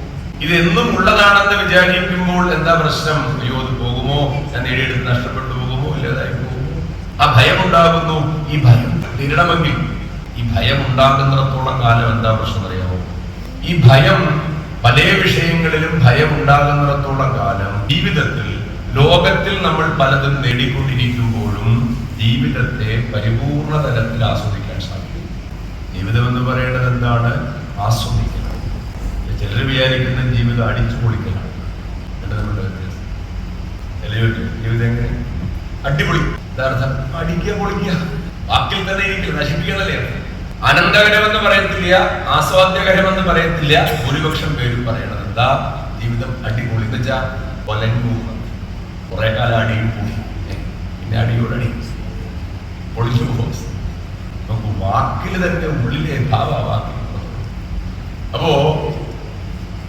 ഇതെന്നും ഉള്ളതാണെന്ന് വിചാരിക്കുമ്പോൾ എന്താ പ്രശ്നം? അയ്യോ അത് പോകുമോ, ഞാൻ നേടിയെടുത്ത് നഷ്ടപ്പെട്ടു പോകുമോ, ഇല്ലാതായി പോകുമോ, ആ ഭയം ഉണ്ടാകുന്നു. ഈ ഭയം തീരണമെങ്കിൽ ഈ ഭയം ഉണ്ടാകുന്നിടത്തോളം കാലം എന്താ പ്രശ്നം അറിയാമോ? ഈ ഭയം പല വിഷയങ്ങളിലും ഭയം ഉണ്ടാകുന്നിടത്തോളം കാലം ജീവിതത്തിൽ ലോകത്തിൽ നമ്മൾ പലതും നേടിക്കൊണ്ടിരിക്കുമ്പോഴും ജീവിതത്തെ പരിപൂർണ തലത്തിൽ ആസ്വദിക്കാൻ സാധിക്കും. ജീവിതം എന്ന് പറയുന്നത് എന്താണ്? ആസ്വദിക്കണം. ചിലർ വിചാരിക്കുന്ന ജീവിതം അടിച്ചു പൊളിക്കലാണ്. നമ്മുടെ ജീവിതം എങ്ങനെ അടിപൊളി, യഥാർത്ഥം അടിക്കുക പൊളിക്കുക, വാക്കിൽ തന്നെ ഇരിക്കുക, നശിപ്പിക്കണല്ലേ. അനന്തകരമെന്ന് പറയത്തില്ല, ആസ്വാദ്യകരമെന്ന് പറയത്തില്ല. ഭൂരിപക്ഷം പേരും പറയണത് എന്താ? ജീവിതം അടിപൊളി എന്ന് വെച്ചാ കൊലങ്ങൂ, കുറെ കാലം അടിയും പൊളി, പിന്നെ അടിയോടടി പൊളിച്ചു പോകും. നമുക്ക് വാക്കിൽ തന്നെ ഉള്ളിലെ ഭാവ വാക്കിൽ. അപ്പോ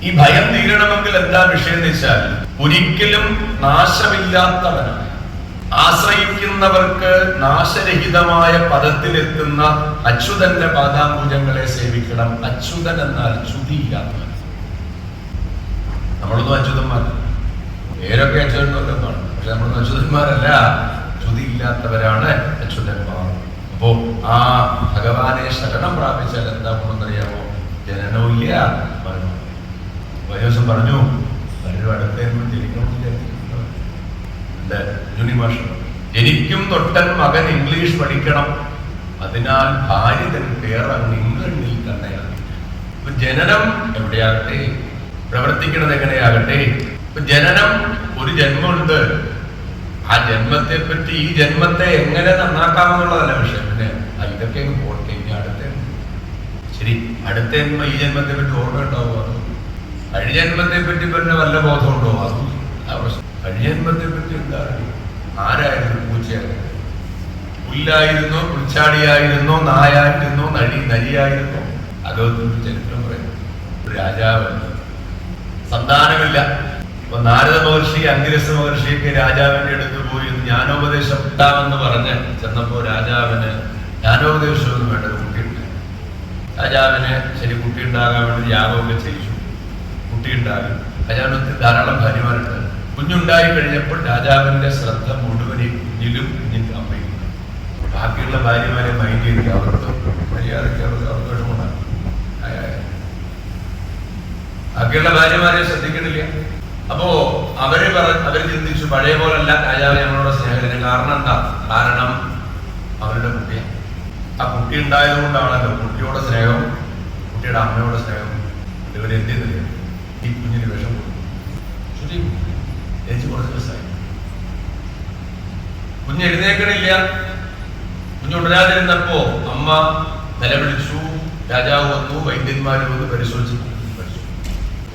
ഈ ഭയം തീരണമെങ്കിൽ എന്താ വിഷയം എന്ന് വെച്ചാൽ ഒരിക്കലും നാശമില്ലാത്തവനാണ്. ആശ്രയിക്കുന്നവർക്ക് നാശരഹിതമായ പദത്തിലെത്തുന്ന അച്യുതന്റെ പാദാംബുജങ്ങളെ സേവിക്കണം. അച്യുതൻ എന്നാൽ ചുതിയില്ലാത്തവൻ. നമ്മളൊന്നും അച്യുതന്മാരല്ല, പേരൊക്കെ അച്യുതന്മാരെന്നാണ്, പക്ഷെ നമ്മളൊന്നും അച്യുതന്മാരല്ല, ചുതിയില്ലാത്തവരാണ് അച്യുതന്മാർ. അപ്പോ ആ ഭഗവാനെ ശരണം പ്രാപിച്ചാൽ എന്താ ഗുണമെന്നറിയാമോ? ജനനമില്ല, മരണം. വയോസം പറഞ്ഞു, പലരും അടുത്തേക്കും ജനിക്കണമെന്നില്ല. എനിക്കും തൊട്ടൻ മകൻ ഇംഗ്ലീഷ് പഠിക്കണം, അതിനാൽ ഭാര്യ തൻ പേരങ്ങ് ഇംഗ്ലണ്ടിൽ തന്നെയാണ്. ഇപ്പൊ ജനനം എവിടെയാകട്ടെ, പ്രവർത്തിക്കുന്നത് എങ്ങനെയാകട്ടെ, ഇപ്പൊ ജനനം ഒരു ജന്മമുണ്ട്. ആ ജന്മത്തെ പറ്റി ഈ ജന്മത്തെ എങ്ങനെ നന്നാക്കാമെന്നുള്ളതല്ല വിഷയം. പിന്നെ ഇതൊക്കെ പോട്ടെ, ഇനി അടുത്ത ശരി, അടുത്ത ജന്മം ഈ ജന്മത്തെ പറ്റി ഓർമ്മ ഉണ്ടാവുക, കഴിഞ്ഞ ജന്മത്തെ പറ്റി പിന്നെ വല്ല ബോധം ഉണ്ടോ? അതും ആ പ്രശ്നം. കഴിയന്മത്തെ പറ്റി എന്താ? ആരായിരുന്നു? പൂച്ചയായിരുന്നു, പുല്ലായിരുന്നോ, പുൽച്ചാടിയായിരുന്നോ, നായായിരുന്നോ, നരിയായിരുന്നോ? ഭഗവത്തിന്റെ ചരിത്രം പറയുന്നു. ഒരു രാജാവ്, സന്താനമില്ല. അപ്പൊ നാരദ മഹർഷി, അംഗിരസ മഹർഷിയൊക്കെ രാജാവിന്റെ അടുത്ത് പോയി ജ്ഞാനോപദേശം കിട്ടാമെന്ന് പറഞ്ഞ് ചെന്നപ്പോ രാജാവിന് ജ്ഞാനോപദേശമൊന്നും വേണ്ട, കുട്ടിയുണ്ട്. രാജാവിന് ശരി കുട്ടി ഉണ്ടാകാൻ വേണ്ടി യാഗമൊക്കെ ചെയ്യിച്ചു. കുട്ടി ഉണ്ടാകും. രാജാവിന് ധാരാളം ഭാര്യമാരുണ്ട്. കുഞ്ഞുണ്ടായി കഴിഞ്ഞപ്പോൾ രാജാവിന്റെ ശ്രദ്ധ മുഴുവൻ ഈ കുഞ്ഞിലും കുഞ്ഞിന്റെ അമ്മയും. ബാക്കിയുള്ള ഭാര്യമാരെ മൈൻഡ് ചെയ്തില്ല, അവർക്ക് മര്യാദയ്ക്ക് അവർക്ക് വിഷമമാണ്. ബാക്കിയുള്ള ഭാര്യമാരെ ശ്രദ്ധിക്കണില്ല. അപ്പോ അവര് ചിന്തിച്ചു, പഴയ പോലല്ല രാജാവ് ഞങ്ങളോട് സ്നേഹമില്ല. കാരണം എന്താ? കാരണം അവരുടെ കുട്ടിയെ, ആ കുട്ടി ഉണ്ടായത് കൊണ്ടാണല്ലോ കുട്ടിയോടെ സ്നേഹവും കുട്ടിയുടെ അമ്മയോടെ സ്നേഹവും. ഇവരെന്ത് ചെയ്തില്ല, ഈ കുഞ്ഞിന് വിഷം കൊടുക്കും. കുറച്ച് ദിവസമായി കുഞ്ഞ് എഴുന്നേക്കണില്ല. കുഞ്ഞുടരാതിരുന്നപ്പോ അമ്മ നിലവിളിച്ചു. രാജാവ് വന്നു, വൈദ്യന്മാര് വന്ന് പരിശോധിച്ചു.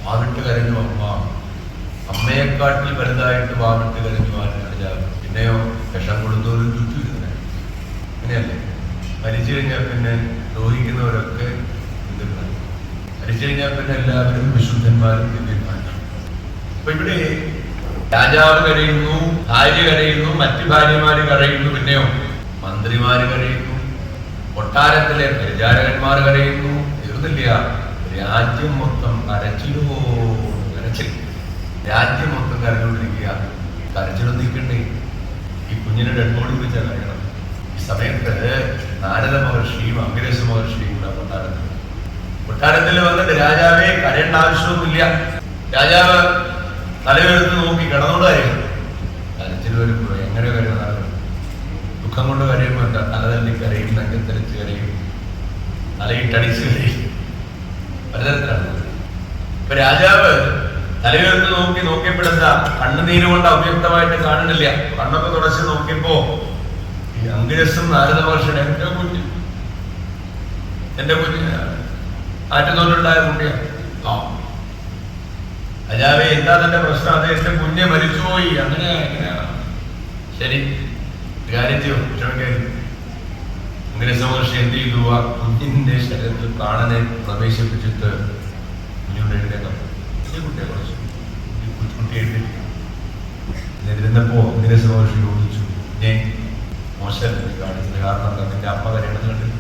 വാവിട്ട് കരഞ്ഞു അമ്മ. അമ്മയെക്കാട്ടിൽ വലുതായിട്ട് വാവിട്ട് കരഞ്ഞു രാജാവ്. പിന്നെയോ വിഷം കൊടുത്തവരും ചുറ്റുമിരുന്ന. അങ്ങനെയല്ലേ? മരിച്ചു കഴിഞ്ഞാൽ പിന്നെ ദ്രോഹിക്കുന്നവരൊക്കെ ഹിന്ദുക്കളാണ്. മരിച്ചു കഴിഞ്ഞാൽ പിന്നെ എല്ലാവരും വിശുദ്ധന്മാരും ദിവ്യന്മാരാണ്. അപ്പൊ ഇവിടെ രാജാവ് കരയുന്നു, ഭാര്യ കരയുന്നു, മറ്റു ഭാര്യമാര് കരയുന്നു, പിന്നെയോ മന്ത്രിമാര് കരയുന്നു, കൊട്ടാരത്തിലെ പരിചാരകന്മാർ കരയുന്നു. തീർന്നില്ല, രാജ്യം മൊത്തം കരച്ചിലോ കരച്ചിൽ. രാജ്യം മൊത്തം കരഞ്ഞുകൊണ്ടിരിക്കുക. കരച്ചിലൊന്നും നിൽക്കണ്ടേ? ഈ കുഞ്ഞിനെ ഡെഡ് ബോഡി വെച്ചാൽ കരയണം. ഈ സമയത്ത് നാരദ മഹർഷിയും അംഗിരസ മഹർഷിയും കൂടെ കൊട്ടാരത്തിൽ വന്നിട്ട് രാജാവേ കരയേണ്ട ആവശ്യമൊന്നുമില്ല. രാജാവ് തലയെടുത്ത് നോക്കി കിടന്നുകൊണ്ട് കരയും. കരച്ചിൽ വരുമ്പോ എങ്ങനെ കരയുന്ന ദുഃഖം കൊണ്ട് കരയുമ്പോ എന്താ? തല തല്ലി കരയും, നെഞ്ചത്തരിച്ച് കരയും, തലയിട്ടടിച്ച് കരയും, പലതരത്തിലാണ്. ഇപ്പൊ രാജാവ് തലയെടുത്ത് നോക്കിയപ്പോഴെന്താ? കണ്ണുനീര് കൊണ്ട് അവ്യക്തമായിട്ട് കാണുന്നില്ല. കണ്ണൊക്കെ തുടച്ച് നോക്കിയപ്പോ ഈ അങ്കിരസും നാരദ മഹർഷിയുടെ എന്റെ കുഞ്ഞ് ആറ്റുനോട്ടുണ്ടായ കുട്ടിയാണ്. രാജാവേ, എന്താ തന്റെ പ്രശ്നം? അത് എന്റെ കുഞ്ഞ് മരിച്ചുപോയി. എങ്ങനെയാണ്? ശരി, കാര്യം ചെയ്യും, ക്ഷമിക്കായിരുന്നു. അങ്കിരസ മഹർഷി എന്ത് ചെയ്തു? ആ കുഞ്ഞിന്റെ ശരീരത്തിൽ പ്രാണനെ പ്രവേശിപ്പിച്ചിട്ട് കുഞ്ഞുകൊണ്ട് എഴുന്നേക്കാം. കുട്ടിയെ കുറച്ചു കുട്ടി എഴുന്നേറ്റപ്പോ അങ്കിരസ മഹർഷി ചോദിച്ചു, ഞാൻ മോശമല്ലേ കാണിച്ചത്? കാരണം എന്താ? നിന്റെ അമ്മ കരയണത് കണ്ടില്ലേ?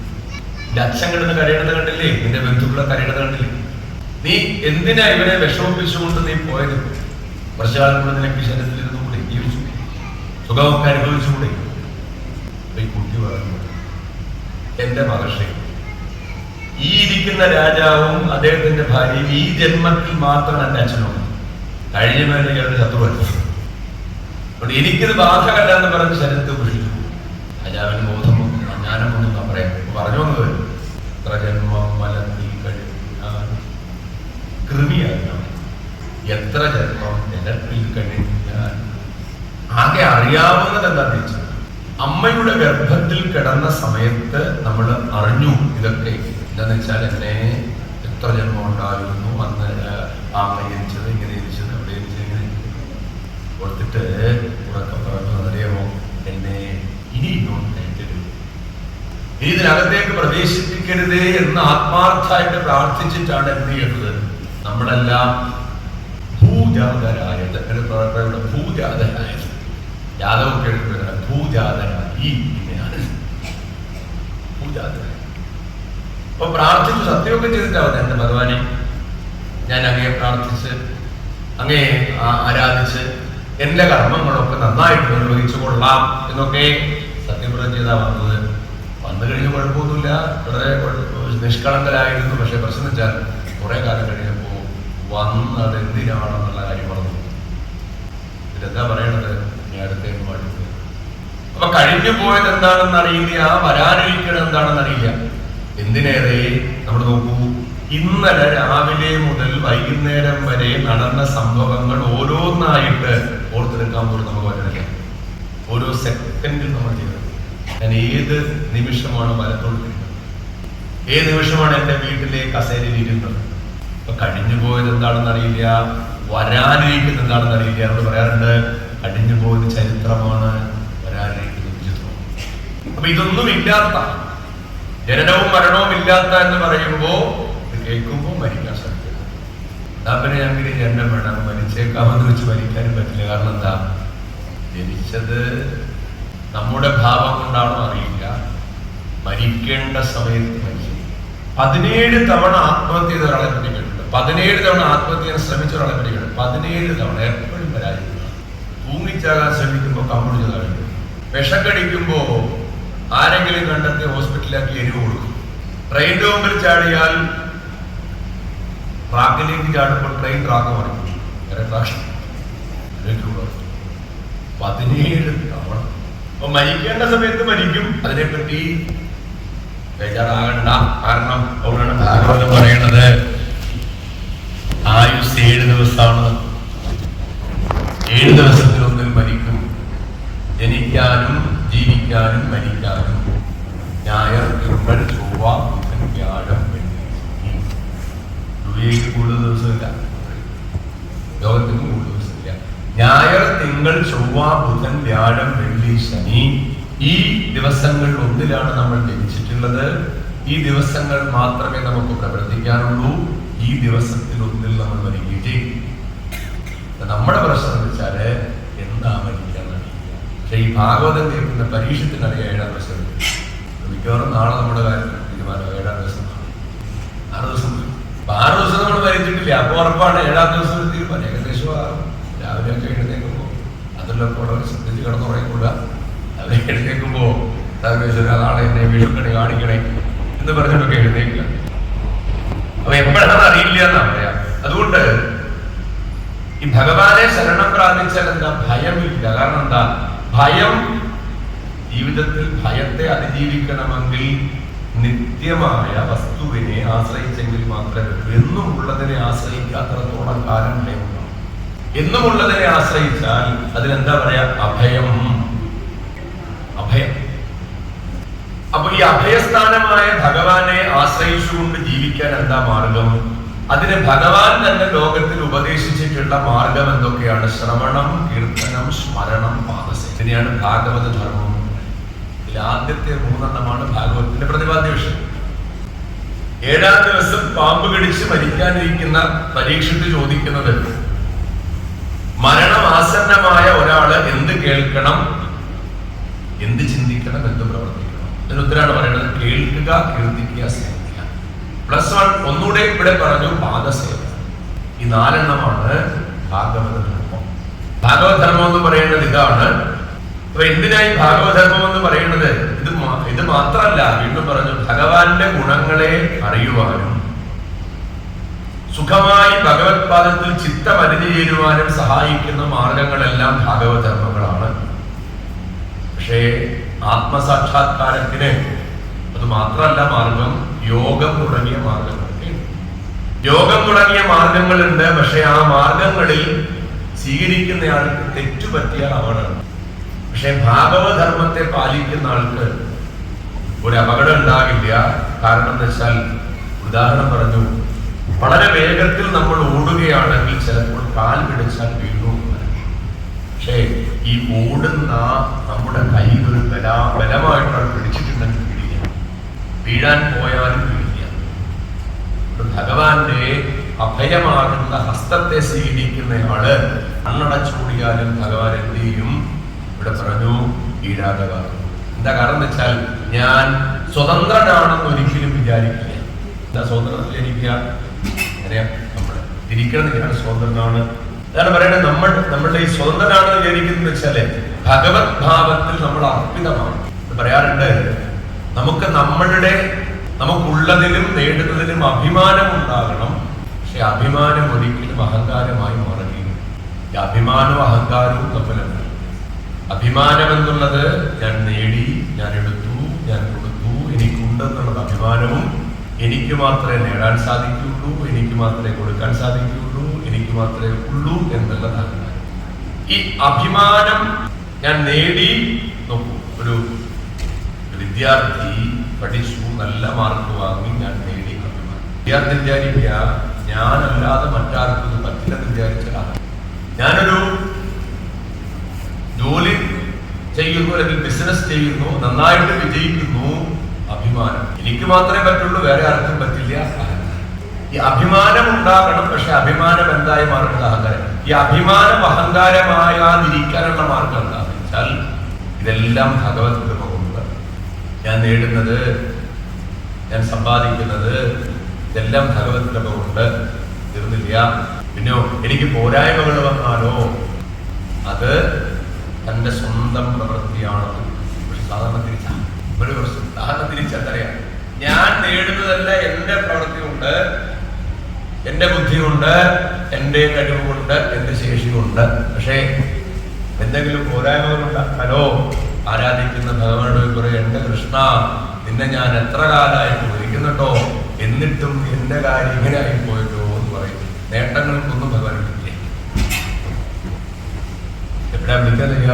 നിന്റെ അച്ഛൻ കിടന്ന് കരയണത് കണ്ടില്ലേ? നിന്റെ ബന്ധുക്കളെ കരയണത് കണ്ടില്ലേ? നീ എന്തിനാ ഇവരെ വിഷമിപ്പിച്ചുകൊണ്ട് നീ പോയത്? കുറച്ചുകാലം കൂടെ നിനക്ക് ശരീരത്തിലിരുന്നു കൂടെ, ജീവിച്ചു സുഖമൊക്കെ അനുഭവിച്ചുകൂടെ? ഈ കുട്ടി പറഞ്ഞു, എന്റെ മഹർഷി, ഈ ഇരിക്കുന്ന രാജാവും അദ്ദേഹത്തിന്റെ ഭാര്യയും ഈ ജന്മത്തിൽ മാത്രം എന്റെ അച്ഛനും കഴിഞ്ഞ മേലെ ഇയാളുടെ ശത്രുവല്ല. അതുകൊണ്ട് എനിക്കിത് ബാധകല്ല എന്ന് പറഞ്ഞ് ശരീരത്തെ ഉപേക്ഷിച്ചു. രാജാവിന് ബോധമോ ജ്ഞാനമൊന്നും പറയാം. പറഞ്ഞു വന്നത് എത്ര ജന്മം മലത്തിൽ കഴിഞ്ഞാൽ കൃമിയാകണം, എത്ര ജന്മം ജലത്തിൽ കഴിഞ്ഞാൽ. ആകെ അറിയാവുന്നത് എന്താ വെച്ചാൽ അമ്മയുടെ ഗർഭത്തിൽ കിടന്ന സമയത്ത് നമ്മൾ അറിഞ്ഞു ഇതൊക്കെ. എന്താന്ന് വെച്ചാൽ എന്നെ എത്ര ജന്മം ഉണ്ടായിരുന്നു, അന്ന് അമ്മ ജനിച്ചത്, ഇങ്ങനെ ജനിച്ചത്, അവിടെ ജനിച്ചത്, ഇങ്ങനെ കൊടുത്തിട്ട് ഉറക്കം പറഞ്ഞു, അറിയാമോ, എന്നെ ഇനി ഇങ്ങോട്ട് കയറ്റരുത്, ഇനി ഇതിനകത്തേക്ക് പ്രവേശിപ്പിക്കരുതേ എന്ന് ആത്മാർത്ഥമായിട്ട് പ്രാർത്ഥിച്ചിട്ടാണ് എന്ത് ചെയ്യുന്നത്? നമ്മളെല്ലാം ഭൂജാതരായത്, ഭൂജാതരായത്, യാദവൊക്കെ എടുക്കുന്നത് ഭൂജാതരായി, ഇങ്ങനെയാണ് ഭൂജാതരായി. അപ്പൊ പ്രാർത്ഥിച്ചു, സത്യമൊക്കെ ചെയ്തിട്ടാവുന്നത്, എന്റെ ഭഗവാനെ, ഞാൻ അങ്ങയെ പ്രാർത്ഥിച്ച് അങ്ങയെ ആരാധിച്ച് എന്റെ കർമ്മങ്ങളൊക്കെ നന്നായിട്ട് നിർവഹിച്ചു കൊള്ളാം എന്നൊക്കെ സത്യപ്രതിജ്ഞ ചെയ്താ വന്നത്. വന്നു കഴിഞ്ഞ കുഴപ്പമൊന്നുമില്ല, വളരെ നിഷ്കളങ്കരായിരുന്നു. പക്ഷെ പ്രശ്നം വെച്ചാൽ കുറെ കാലം കഴിഞ്ഞപ്പോ വന്നത് എന്തിനാണെന്നുള്ള കാര്യം പറഞ്ഞു. ഇതെന്താ പറയണത്? ഇനി അടുത്തേക്ക് പാടില്ല. അപ്പൊ കഴിഞ്ഞു പോയത് എന്താണെന്ന് അറിയില്ല, വരാനിരിക്കണം എന്താണെന്ന് അറിയില്ല. എന്തിനേറെ നമ്മൾ നോക്കൂ, ഇന്നലെ രാവിലെ മുതൽ വൈകുന്നേരം വരെ നടന്ന സംഭവങ്ങൾ ഓരോന്നായിട്ട് ഓർത്തെടുക്കാൻ പോലും നമുക്ക് പറ്റില്ല. ഓരോ സെക്കൻഡിൽ നമ്മൾ ചെയ്തത്. ഞാൻ ഏത് നിമിഷമാണ് വലത്തോട്ട്, ഏത് നിമിഷമാണ് എന്റെ വീട്ടിലെ കസേരയിൽ ഇരുന്നത്. അപ്പൊ കഴിഞ്ഞു പോയത് എന്താണെന്ന് അറിയില്ല, വരാനിരിക്കുന്നത് എന്താണെന്ന് അറിയില്ല. നമ്മൾ പറയാറുണ്ട്, കഴിഞ്ഞു പോയത് ചരിത്രമാണ്, വരാനിരിക്കുന്നത് വിചിത്രമാണ്. അപ്പൊ ഇതൊന്നും ഇല്ലാത്ത, ജനനവും മരണവും ഇല്ലാത്ത എന്ന് പറയുമ്പോ കേൾക്കുമ്പോ മരിക്കാൻ സാധിക്കില്ല. എന്നാ പിന്നെ ഞങ്ങൾക്ക് ജനനം വേണം, മരിച്ചേക്കാമെന്ന് വെച്ച് മരിക്കാനും പറ്റില്ല. കാരണം എന്താ? ജനിച്ചത് നമ്മുടെ ഭാവം കൊണ്ടാണോ അറിയില്ല, മരിക്കേണ്ട സമയത്ത് മരിച്ചു. 17 തവണ ആത്മഹത്യ ചെയ്ത ഒരാളെ പറ്റിയിട്ടുണ്ട്. 17 തവണ ആത്മഹത്യ ചെയ്യാൻ ശ്രമിച്ച ഒരാളെ പറ്റിയിട്ടുണ്ട്. 17 തവണ എപ്പോഴും പരാജയമാണ്. തൂങ്ങിച്ചാകാൻ ശ്രമിക്കുമ്പോൾ കമ്പിളിച്ച് താഴും. വിഷക്കടിക്കുമ്പോ ആരെങ്കിലും കണ്ടെത്തി ഹോസ്പിറ്റലിലാക്കി എരിവ് കൊടുക്കും. ട്രെയിനിന്റെ മുമ്പിൽ ചാടിയാൽ ട്രാക്കിലേക്ക് ചാടുമ്പോൾ ട്രെയിൻ ട്രാക്ക് മറിക്കും. 17 തവണ. അപ്പൊ മരിക്കേണ്ട സമയത്ത് മരിക്കും. അതിനെപ്പറ്റി ബേജാറാകണ്ട. കാരണം അവിടെയാണ് ഭാഗവതം പറയണത്, ആയുസ് 7 ദിവസമാണ്. 7 ദിവസത്തിലൊന്നിൽ മരിക്കും. ജനിക്കാനും ജീവിക്കാനും മരിക്കാനും ഞായർ, തിങ്കൾ, ചൊവ്വ, ബുധൻ, വ്യാഴം, വെള്ളി. കൂടുതൽ ദിവസമില്ല, ലോകത്തിന് കൂടുതൽ ദിവസമില്ല. ഞായർ, തിങ്കൾ, ചൊവ്വ, ബുധൻ, വ്യാഴം, വെള്ളി, ശനി, ഈ ദിവസങ്ങളിൽ ഒന്നിലാണ് നമ്മൾ ജനിച്ചിട്ടുള്ളത്. ഈ ദിവസങ്ങൾ മാത്രമേ നമുക്ക് പ്രവർത്തിക്കാനുള്ളൂ. ഈ ദിവസത്തിൽ ഒന്നിൽ നമ്മൾ മരിക്കുകയും ചെയ്യും. നമ്മുടെ പ്രശ്നം എന്ന് വെച്ചാല് എന്താ മരിക്കാൻ അറിയില്ല. പക്ഷെ ഈ ഭാഗവതം കേൾക്കുന്ന പരീക്ഷത്തിനറിയാം 7-ാം ദിവസം. മിക്കവാറും നാളെ നമ്മുടെ കാര്യത്തിൽ തീരുമാനം 7-ാം ദിവസം. 6 ദിവസം. 6 ദിവസം നമ്മൾ മരിച്ചിട്ടില്ല. അപ്പൊ ഉറപ്പാണ് 7-ാം ദിവസം തീരുമാനം. ഏകദേശം രാവിലെ ഒക്കെ എഴുന്നേക്കുമ്പോ അതിലൊക്കെ വളരെ ശ്രദ്ധിച്ച് കിടന്നുറങ്ങിക്കൂടാ. അത് എഴുന്നേക്കുമ്പോ നാളെ എന്നെ വിഷുക്കണി കാണിക്കണേ എന്ന് പറഞ്ഞിട്ടൊക്കെ എഴുന്നേക്കില്ല. അപ്പൊ എപ്പോഴാണ് അറിയില്ല എന്നാ പറയാം. അതുകൊണ്ട് ഈ ഭഗവാനെ ശരണം പ്രാപിച്ചാൽ എന്താ? ഭയമില്ല. കാരണം എന്താ? ഭയം, ജീവിതത്തിൽ ഭയത്തെ അതിജീവിക്കണമെങ്കിൽ നിത്യമായ വസ്തുവിനെ ആശ്രയിച്ചെങ്കിൽ മാത്രമേ പറ്റൂ. എന്നും ഉള്ളതിനെ ആശ്രയിക്കാത്തടത്തോളം കാലം ഭയമുണ്ടാവും. എന്നും ഉള്ളതിനെ ആശ്രയിച്ചാൽ അതിനെന്താ പറയാ? അഭയം. അഭയം. അപ്പൊ ഈ അഭയസ്ഥാനമായ ഭഗവാനെ ആശ്രയിച്ചുകൊണ്ട് ജീവിക്കാൻ എന്താ മാർഗം? അതിന് ഭഗവാൻ തന്നെ ലോകത്തിൽ ഉപദേശിച്ചിട്ടുള്ള മാർഗം എന്തൊക്കെയാണ്? ശ്രവണം, കീർത്തനം, സ്മരണം, പാദസേവനം. ഇതിനെയാണ് ഭാഗവത ധർമ്മം. ഇതിൽ ആദ്യത്തെ 3 ഭാഗവതത്തിന്റെ പ്രതിപാദ്യ വിഷയം. 7-ാം ദിവസം പാമ്പ് കടിച്ച് മരിക്കാനിരിക്കുന്ന പരീക്ഷിച്ച് ചോദിക്കുന്നത്, മരണം ആസന്നമായ ഒരാള് എന്ത് കേൾക്കണം, എന്ത് ചിന്തിക്കണം, എന്ത് പ്രവർത്തിക്കണം? അതിന് ഉത്തരാണ് പറയുന്നത് കേൾക്കുക, കീർത്തിക്കുക, സേവിക്കുക. +1 ഒന്നുകൂടെ ഇവിടെ പറഞ്ഞു പാദസേവനം. ഈ 4 ഭാഗവത ധർമ്മം. ഭാഗവത ധർമ്മം എന്ന് പറയുന്നത് ഇതാണ്. അപ്പൊ എന്തിനായി ഭാഗവതധർമ്മം എന്ന് പറയുന്നത്? ഇത് മാത്രമല്ല, വീണ്ടും പറഞ്ഞു, ഭഗവാന്റെ ഗുണങ്ങളെ അറിയുവാനും സുഖമായി ഭഗവത് പാദത്തിൽ ചിത്തം അലിഞ്ഞു ചേരുവാനും സഹായിക്കുന്ന മാർഗങ്ങളെല്ലാം ഭാഗവതധർമ്മങ്ങളാണ്. പക്ഷേ ആത്മസാക്ഷാത്കാരത്തിന് അത് മാത്രമല്ല മാർഗം, യോഗം തുടങ്ങിയ മാർഗങ്ങളൊക്കെ. യോഗം തുടങ്ങിയ മാർഗങ്ങളുണ്ട്. പക്ഷെ ആ മാർഗങ്ങളിൽ സ്വീകരിക്കുന്നയാൾക്ക് തെറ്റുപറ്റിയ അപകടം. പക്ഷെ ഭാഗവതധർമ്മത്തെ പാലിക്കുന്ന ആൾക്ക് ഒരു അപകടം ഉണ്ടാകില്ല. കാരണം എന്താ വെച്ചാൽ, ഉദാഹരണം പറഞ്ഞു, വളരെ വേഗത്തിൽ നമ്മൾ ഓടുകയാണെങ്കിൽ ചിലപ്പോൾ കാൽ പിടിച്ചാൽ വീണു. പക്ഷേ ഈ ഓടുന്ന നമ്മുടെ കയ്യിൽ ഒരു ബലമായിട്ടാണ് പിടിച്ചിട്ടുണ്ടെങ്കിൽ വീഴാൻ പോയാലും വീഴില്ല. ഭഗവാന്റെ അഭയമാകുന്ന ഹസ്തത്തെ സ്വീകരിക്കുന്നയാള് കണ്ണടച്ചൂടിയാലും ഭഗവാൻ എന്ത് ചെയ്യും? ഇവിടെ പറഞ്ഞു വീഴാതെ പറഞ്ഞു. എന്താ കാരണം എന്ന് വെച്ചാൽ, ഞാൻ സ്വതന്ത്രനാണെന്ന് ഒരിക്കലും വിചാരിക്കില്ല. എന്താ സ്വതന്ത്രം വിചാരിക്കുക? അറിയാം, നമ്മൾ തിരിക്കണമെന്നാണ് സ്വതന്ത്രനാണ്. അതാണ് പറയുന്നത്, നമ്മളുടെ ഈ സ്വതന്ത്രനാണെന്ന് വിചാരിക്കുന്നത് വെച്ചാല് ഭഗവത് ഭാവത്തിൽ നമ്മൾ അർപ്പിതമാണ്. പറയാറുണ്ട്, നമുക്കുള്ളതിലും നേടുന്നതിലും അഭിമാനം ഉണ്ടാകണം. പക്ഷെ അഭിമാനം ഒരിക്കലും അഹങ്കാരമായി മാറുകയും. ഈ അഭിമാനവും അഹങ്കാരവും തമ്മിലുണ്ട്. അഭിമാനം എന്നുള്ളത് ഞാൻ നേടി, ഞാൻ എടുത്തു, ഞാൻ കൊടുത്തു, എനിക്കുണ്ടെന്നുള്ളത് അഭിമാനവും, എനിക്ക് മാത്രമേ നേടാൻ സാധിക്കുകയുള്ളൂ, എനിക്ക് മാത്രമേ കൊടുക്കാൻ സാധിക്കുകയുള്ളൂ, എനിക്ക് മാത്രമേ ഉള്ളൂ എന്നുള്ളത് അഹങ്കാരം. ഈ അഭിമാനം ഞാൻ നേടി. നോക്കൂ, ഒരു വിദ്യാർത്ഥി പഠിച്ചു, നല്ല മാർക്ക് വാങ്ങി, ഞാൻ നേടി അഭിമാനം. വിദ്യാർത്ഥി വിചാരിക്കുക, ഞാനല്ലാതെ മറ്റാർക്കും ഇത് പറ്റില്ലെന്ന് വിചാരിച്ചാൽ. ഞാനൊരു ജോലി ചെയ്യുന്നു, അല്ലെങ്കിൽ ബിസിനസ് ചെയ്യുന്നു, നന്നായിട്ട് വിജയിക്കുന്നു, അഭിമാനം. എനിക്ക് മാത്രമേ പറ്റുള്ളൂ, വേറെ ആർക്കും പറ്റില്ല. ഈ അഭിമാനം ഉണ്ടാകണം. പക്ഷെ അഭിമാനം എന്തായി മാറുന്നത്? അഹങ്കാരം. ഈ അഭിമാനം അഹങ്കാരമായാതിരിക്കാനുള്ള മാർഗം എന്താണെന്ന് വെച്ചാൽ, ഇതെല്ലാം ഭഗവത് കൃപ കൊണ്ട് ഞാൻ നേടുന്നത്, ഞാൻ സമ്പാദിക്കുന്നത്, ഇതെല്ലാം ഭഗവത് കൃപ കൊണ്ട്. തീർന്നില്ല. പിന്നെയോ എനിക്ക് പോരായ്മകൾ വന്നാലോ അത് തന്റെ സ്വന്തം പ്രവൃത്തിയാണ്. പക്ഷെ സാധാരണ തിരിച്ചറിയാം, ഞാൻ നേടുന്നതല്ല, എന്റെ പ്രവൃത്തി കൊണ്ട്, എന്റെ ബുദ്ധി കൊണ്ട്, എന്റെ കഴിവ് കൊണ്ട്, എന്റെ ശേഷി കൊണ്ട്. പക്ഷേ എന്തെങ്കിലും പോരായ്മകളുണ്ട്. ഹലോ, ആരാധിക്കുന്ന ഭഗവാനോട് പറയും, എന്റെ കൃഷ്ണ, നിന്നെ ഞാൻ എത്ര കാലമായിട്ട് വിളിക്കുന്നുണ്ടോ, എന്നിട്ടും എന്റെ കാര്യം ഇങ്ങനെ ആയി പോയിട്ടോ എന്ന് പറയും. നേട്ടങ്ങൾക്കൊന്നും ഭഗവാൻ കിട്ടില്ല. എവിടെയാ വിളിക്കാതില്ല?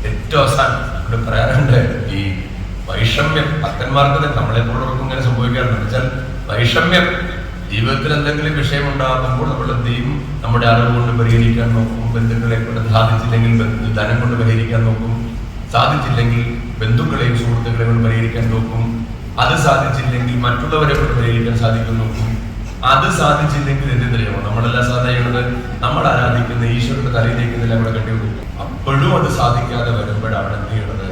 ഏറ്റവും അവസാനം ഇവിടെ പറയാറുണ്ട്, ഈ വൈഷമ്യം ഭക്തന്മാർക്ക് നമ്മളെപ്പോഴൊക്കെ ഇങ്ങനെ സംഭവിക്കാറുണ്ട്. വെച്ചാൽ വൈഷമ്യം, ജീവിതത്തിൽ എന്തെങ്കിലും വിഷയം ഉണ്ടാകുമ്പോൾ നമ്മൾ എന്ത് ചെയ്യും? നമ്മുടെ അറിവ് കൊണ്ട് പരിഹരിക്കാൻ നോക്കും. ബന്ധുക്കളെ കൊണ്ട് സാധിച്ചില്ലെങ്കിൽ ധനം കൊണ്ട് പരിഹരിക്കാൻ നോക്കും. സാധിച്ചില്ലെങ്കിൽ ബന്ധുക്കളെയും സുഹൃത്തുക്കളെയും കൊണ്ട് പരിഹരിക്കാൻ നോക്കും. അത് സാധിച്ചില്ലെങ്കിൽ മറ്റുള്ളവരെ കൊണ്ട് പരിഹരിക്കാൻ സാധിക്കാൻ നോക്കും. അത് സാധിച്ചില്ലെങ്കിൽ എന്തെന്നറിയാമോ? നമ്മളെല്ലാം സാധാരണ ചെയ്യുന്നത്, നമ്മൾ ആരാധിക്കുന്ന ഈശ്വരന്റെ തലയിലേക്ക് ഇതെല്ലാം കൂടെ കെട്ടിവിടും. അപ്പോഴും അത് സാധിക്കാതെ വരുമ്പോഴാണ് എന്ത് ചെയ്യണത്?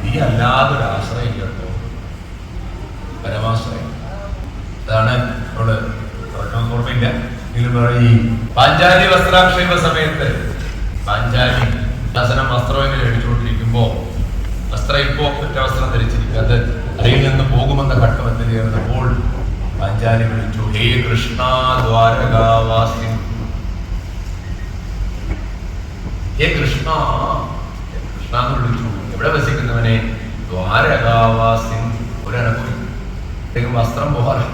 ഈ അല്ലാതൊരാശ്രയം കേട്ടോ, പരമാശ്രയം. അതാണ് നമ്മള് ഓർമ്മയില്ല ഈ പാഞ്ചാലി വസ്ത്രാക്ഷേപ സമയത്ത് പാഞ്ചാലി ശാസനം വസ്ത്രമെങ്കിലും അടിച്ചുകൊണ്ടിരിക്കുമ്പോ, വസ്ത്രം ഇപ്പോ ഒറ്റ വസ്ത്രം ധരിച്ചിരിക്കുക, അത് അരയിൽ നിന്ന് പോകുമെന്ന ഘട്ടം എന്ത് ചെയ്യുന്നപ്പോൾ പാഞ്ചാലി വിളിച്ചു, ഹേ കൃഷ്ണ ദ്വാരകാവാസി ഹേ കൃഷ്ണ കൃഷ്ണ എന്ന് വിളിച്ചു. എവിടെ വസിക്കുന്നവനെ? ദ്വാരകാവാസിൻ. ഒരനുഭവം വസ്ത്രം പോകാറ്.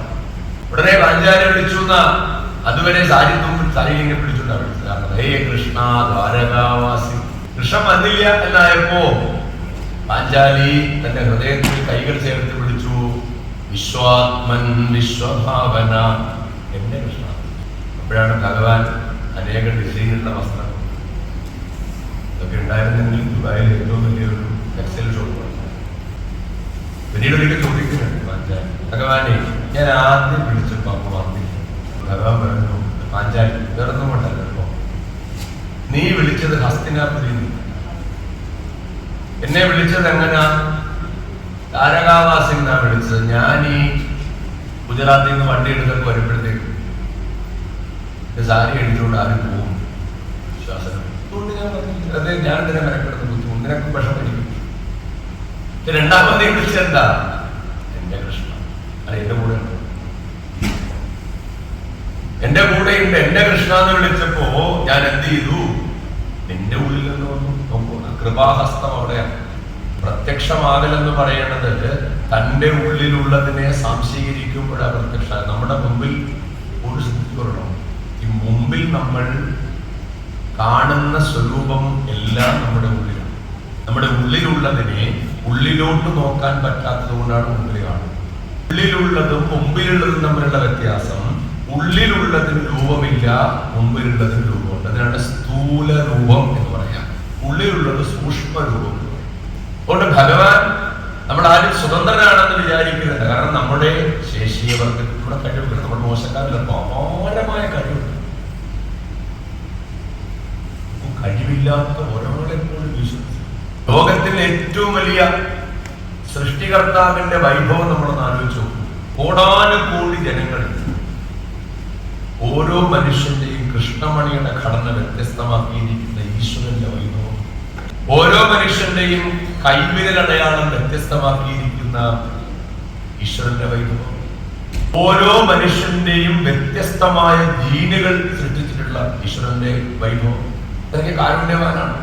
ഉടനെ പാഞ്ചാലി വിളിച്ചു എന്നാ. അതുവരെ സാരി ഇങ്ങനെ പിടിച്ചുകൊണ്ടാ വിളിച്ചത്. കാരണം ഹേ കൃഷ്ണ ദ്വാരകാവാസി. കൃഷ്ണൻ വന്നില്ല എന്നായപ്പോ പാഞ്ചാലി തന്റെ ഹൃദയത്തിൽ കൈകൾ ചേർത്ത് വിളിച്ചു, വിശ്വാത്മൻ വിശ്വഭാവന, എന്റെ കൃഷ്ണ. അപ്പോഴാണ് ഭഗവാൻ അനേക ഡിസൈനുള്ള വസ്ത്രം ഇതൊക്കെ ഉണ്ടായിരുന്നെങ്കിൽ ദുബായിൽ ഏറ്റവും വലിയൊരു ടെക്സ്റ്റൈൽ ഷോപ്പ്. പിന്നീട് ഒരിക്കൽ ചോദിക്കുന്നുണ്ട് പാഞ്ചാലി, ഭഗവാനെ ഞാൻ ആദ്യം വിളിച്ചപ്പോ അപ്പൊ വന്നില്ല. ഭഗവാൻ പറഞ്ഞു, പാഞ്ചാലി വേറൊന്നും കൊണ്ടല്ലോ, നീ വിളിച്ചത് ഹസ്തിനാപുരിയിൽ നിന്ന്, എന്നെ വിളിച്ചത് എങ്ങനാ? താരകാവാസിൽ നിന്നാ വിളിച്ചത്. ഞാൻ ഈ ഗുജറാത്തിൽ നിന്ന് വണ്ടി എടുത്തൊക്കെ വരുമ്പോഴത്തേക്ക് സാരി അടിച്ചുകൊണ്ട് ആരും പോകും. വിശ്വാസം ഞാൻ തന്നെ മെനക്കെടുത്ത് ബുദ്ധിമുട്ട്, നിനക്ക് വിഷം കഴിക്കും. രണ്ടാമതേ വിളിച്ചെന്താ? എന്റെ കൃഷ്ണ. അത് എന്റെ കൂടെ ഉണ്ട്, എന്റെ കൂടെ ഉണ്ട്. എന്റെ കൃഷ്ണ എന്ന് വിളിച്ചപ്പോ ഞാൻ എന്ത് ചെയ്തു? എന്റെ ഉള്ളിൽ നിന്ന് വന്നു. നോക്കൂ, കൃപാഹസ്തം അവിടെയാണ്. പ്രത്യക്ഷമാകലെന്ന് പറയുന്നത് തന്റെ ഉള്ളിലുള്ളതിനെ സംശീകരിക്കുമ്പോഴാണ് പ്രത്യക്ഷ. നമ്മുടെ മുമ്പിൽ ഒരു സ്ഥിതിക്കണം. ഈ മുമ്പിൽ നമ്മൾ കാണുന്ന സ്വരൂപം എല്ലാം നമ്മുടെ ഉള്ളിലാണ്. നമ്മുടെ ഉള്ളിലുള്ളതിനെ ഉള്ളിലോട്ട് നോക്കാൻ പറ്റാത്തത് കൊണ്ടാണ് മുമ്പിൽ കാണുന്നത്. ഉള്ളിലുള്ളതും മുമ്പിലുള്ളതും തമ്മിലുള്ള വ്യത്യാസം, ഉള്ളിലുള്ളതിന് രൂപമില്ല, മുമ്പിലുള്ളതിന് രൂപമുണ്ട്. അതിനാണ് സ്ഥൂല രൂപം എന്ന് പറയാം. ഉള്ളിലുള്ളത് സൂക്ഷ്മ രൂപം. അതുകൊണ്ട് ഭഗവാൻ നമ്മൾ ആരും സ്വതന്ത്രനാണെന്ന് വിചാരിക്കുന്നില്ല. കാരണം നമ്മുടെ ശേഷിയെ വർഗത്തിലൂടെ കഴിവുകൾ, നമ്മുടെ മോശക്കാരിലപ്പോ അപാരമായ കഴിവുണ്ട്. കഴിവില്ലാത്ത ഒരാളെപ്പോഴും വിശ്വസിച്ചു. ലോകത്തിലെ ഏറ്റവും വലിയ സൃഷ്ടികർത്താവിന്റെ വൈഭവം നമ്മളൊന്ന് ആലോചിച്ചു. കോടാനുകോടി ജനങ്ങൾ, ഓരോ മനുഷ്യന്റെയും കൃഷ്ണമണിയുടെ ഘടന വ്യത്യസ്തമാക്കിയിരിക്കുന്ന ഈശ്വരന്റെ വൈഭവം, ഓരോ മനുഷ്യന്റെയും കൈവിരലടയാളം വ്യത്യസ്തമാക്കിയിരിക്കുന്ന ഈശ്വരന്റെ വൈഭവം, ഓരോ മനുഷ്യന്റെയും വ്യത്യസ്തമായ ജീനുകൾ സൃഷ്ടിച്ചിട്ടുള്ള ഈശ്വരന്റെ വൈഭവം. ഇതൊക്കെ കാരുണ്യവാനാണ്.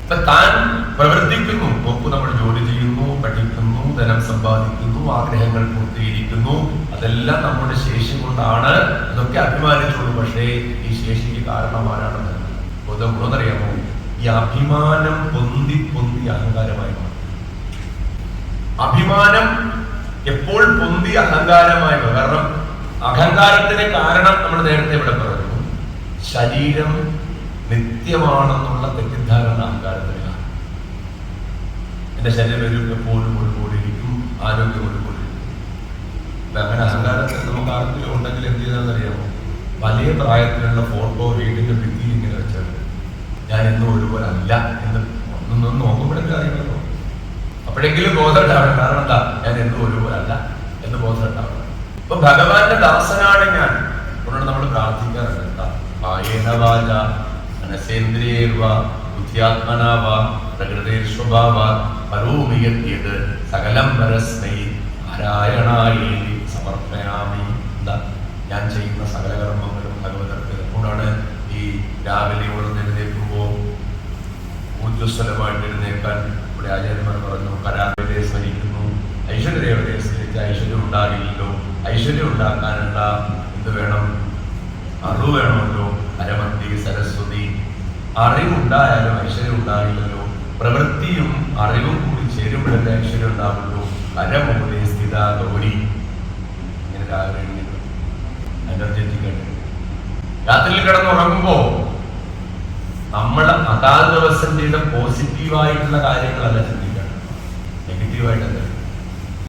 അപ്പൊ താൻ പ്രവർത്തിക്കുന്നു. നോക്കൂ, നമ്മൾ ജോലി ചെയ്യുന്നു, പഠിക്കുന്നു, ധനം സമ്പാദിക്കുന്നു, ആഗ്രഹങ്ങൾ പൂർത്തീകരിക്കുന്നു. അതെല്ലാം നമ്മുടെ ശേഷി കൊണ്ടാണ്. അതൊക്കെ അഭിമാനിച്ചോളൂ. പക്ഷേ ഈ ശേഷിക്ക് കാരണമാരാണെന്ന് ഗുണമെന്നറിയാമോ? ഈ അഭിമാനം പൊന്തി പൊന്തി അഹങ്കാരമായി മാറും. അഭിമാനം എപ്പോൾ പൊന്തി അഹങ്കാരമായി മാറും? കാരണം അഹങ്കാരത്തിന് കാരണം നമ്മൾ നേരത്തെ ഇവിടെ പറഞ്ഞു, ശരീരം നിത്യമാണെന്നുള്ള തെറ്റിദ്ധാരണ അഹങ്കാരത്തിലാണ്. എന്റെ ശരീരം എപ്പോഴും ഒരുപോലെ ഇരിക്കും, ആരോഗ്യം ഒരുപോലെ ഇരിക്കും. അങ്ങനെ അഹങ്കാരത്തിൽ നമുക്ക് ആർക്കെങ്കിലും ഉണ്ടെങ്കിൽ എന്ത് ചെയ്താണെന്നറിയാമോ? വലിയ പ്രായത്തിലുള്ള ഫോട്ടോ വീടിന്റെ ഭിത്തിയിൽ ഇങ്ങനെ വെച്ചാൽ ഞാൻ എന്നും ഒരുപോലെ അല്ല എന്ന് ഒന്നും നോക്കുമ്പോഴെങ്കിലും അറിയുമല്ലോ. അപ്പോഴെങ്കിലും ബോധം ഉണ്ടാവണം. കാരണം എന്താ? ഞാൻ എന്നും ഒരുപോലെ അല്ല എന്ന് ബോധം ഉണ്ടാവണം. അപ്പൊ ഭഗവാന്റെ ദാസനാണ് ഞാൻ. അതുകൊണ്ട് നമ്മൾ പ്രാർത്ഥിക്കാറുണ്ട്, എന്താ? കായേന വാച മനസേന്ദ്രിയേർവ ബുദ്ധ്യാത്മനാവ പ്രകൃതിസ്വഭാവ പരോമിയത് സകലം പരസ്മൈ നാരായണായേതി സമർപ്പയാമി. എന്താ? ഞാൻ ചെയ്യുന്ന സകല കർമ്മങ്ങളും ഭഗവതർക്ക്. അതുകൊണ്ടാണ് ഈ രാവിലെ എഴുന്നേൽക്കുമ്പോൾ ഊർജ്ജസ്വലമായിട്ട് എഴുന്നേൽക്കാൻ ഇവിടെ ആചാര്യന്മാർ പറഞ്ഞു, പരാമരെ സ്മരിക്കുന്നു, ഐശ്വര്യദേവതയെ സ്മരിച്ച ഐശ്വര്യം ഉണ്ടാകില്ലല്ലോ. ഐശ്വര്യം ഉണ്ടാക്കാനുള്ള എന്ത് വേണം? അറിവ് വേണമല്ലോ. അരമന്തി സരസ്വതി. അറിവുണ്ടായാലും ഐശ്വര്യം ഉണ്ടാകില്ലല്ലോ. പ്രവൃത്തിയും അറിവും കൂടി ചേരുമ്പോഴല്ലേ ഐശ്വര്യം ഉണ്ടാവുള്ളൂ. അരമുഖേ സ്ഥിത ഗൗരി. ഇങ്ങനെ രാവിലെ എനർജറ്റിക് ആയിട്ട് രാത്രിയിൽ കിടന്നുറങ്ങുമ്പോ നമ്മൾ അതാത് ദിവസം ചെയ്ത പോസിറ്റീവായിട്ടുള്ള കാര്യങ്ങളല്ല ചിന്തിക്കണം, നെഗറ്റീവായിട്ടല്ല.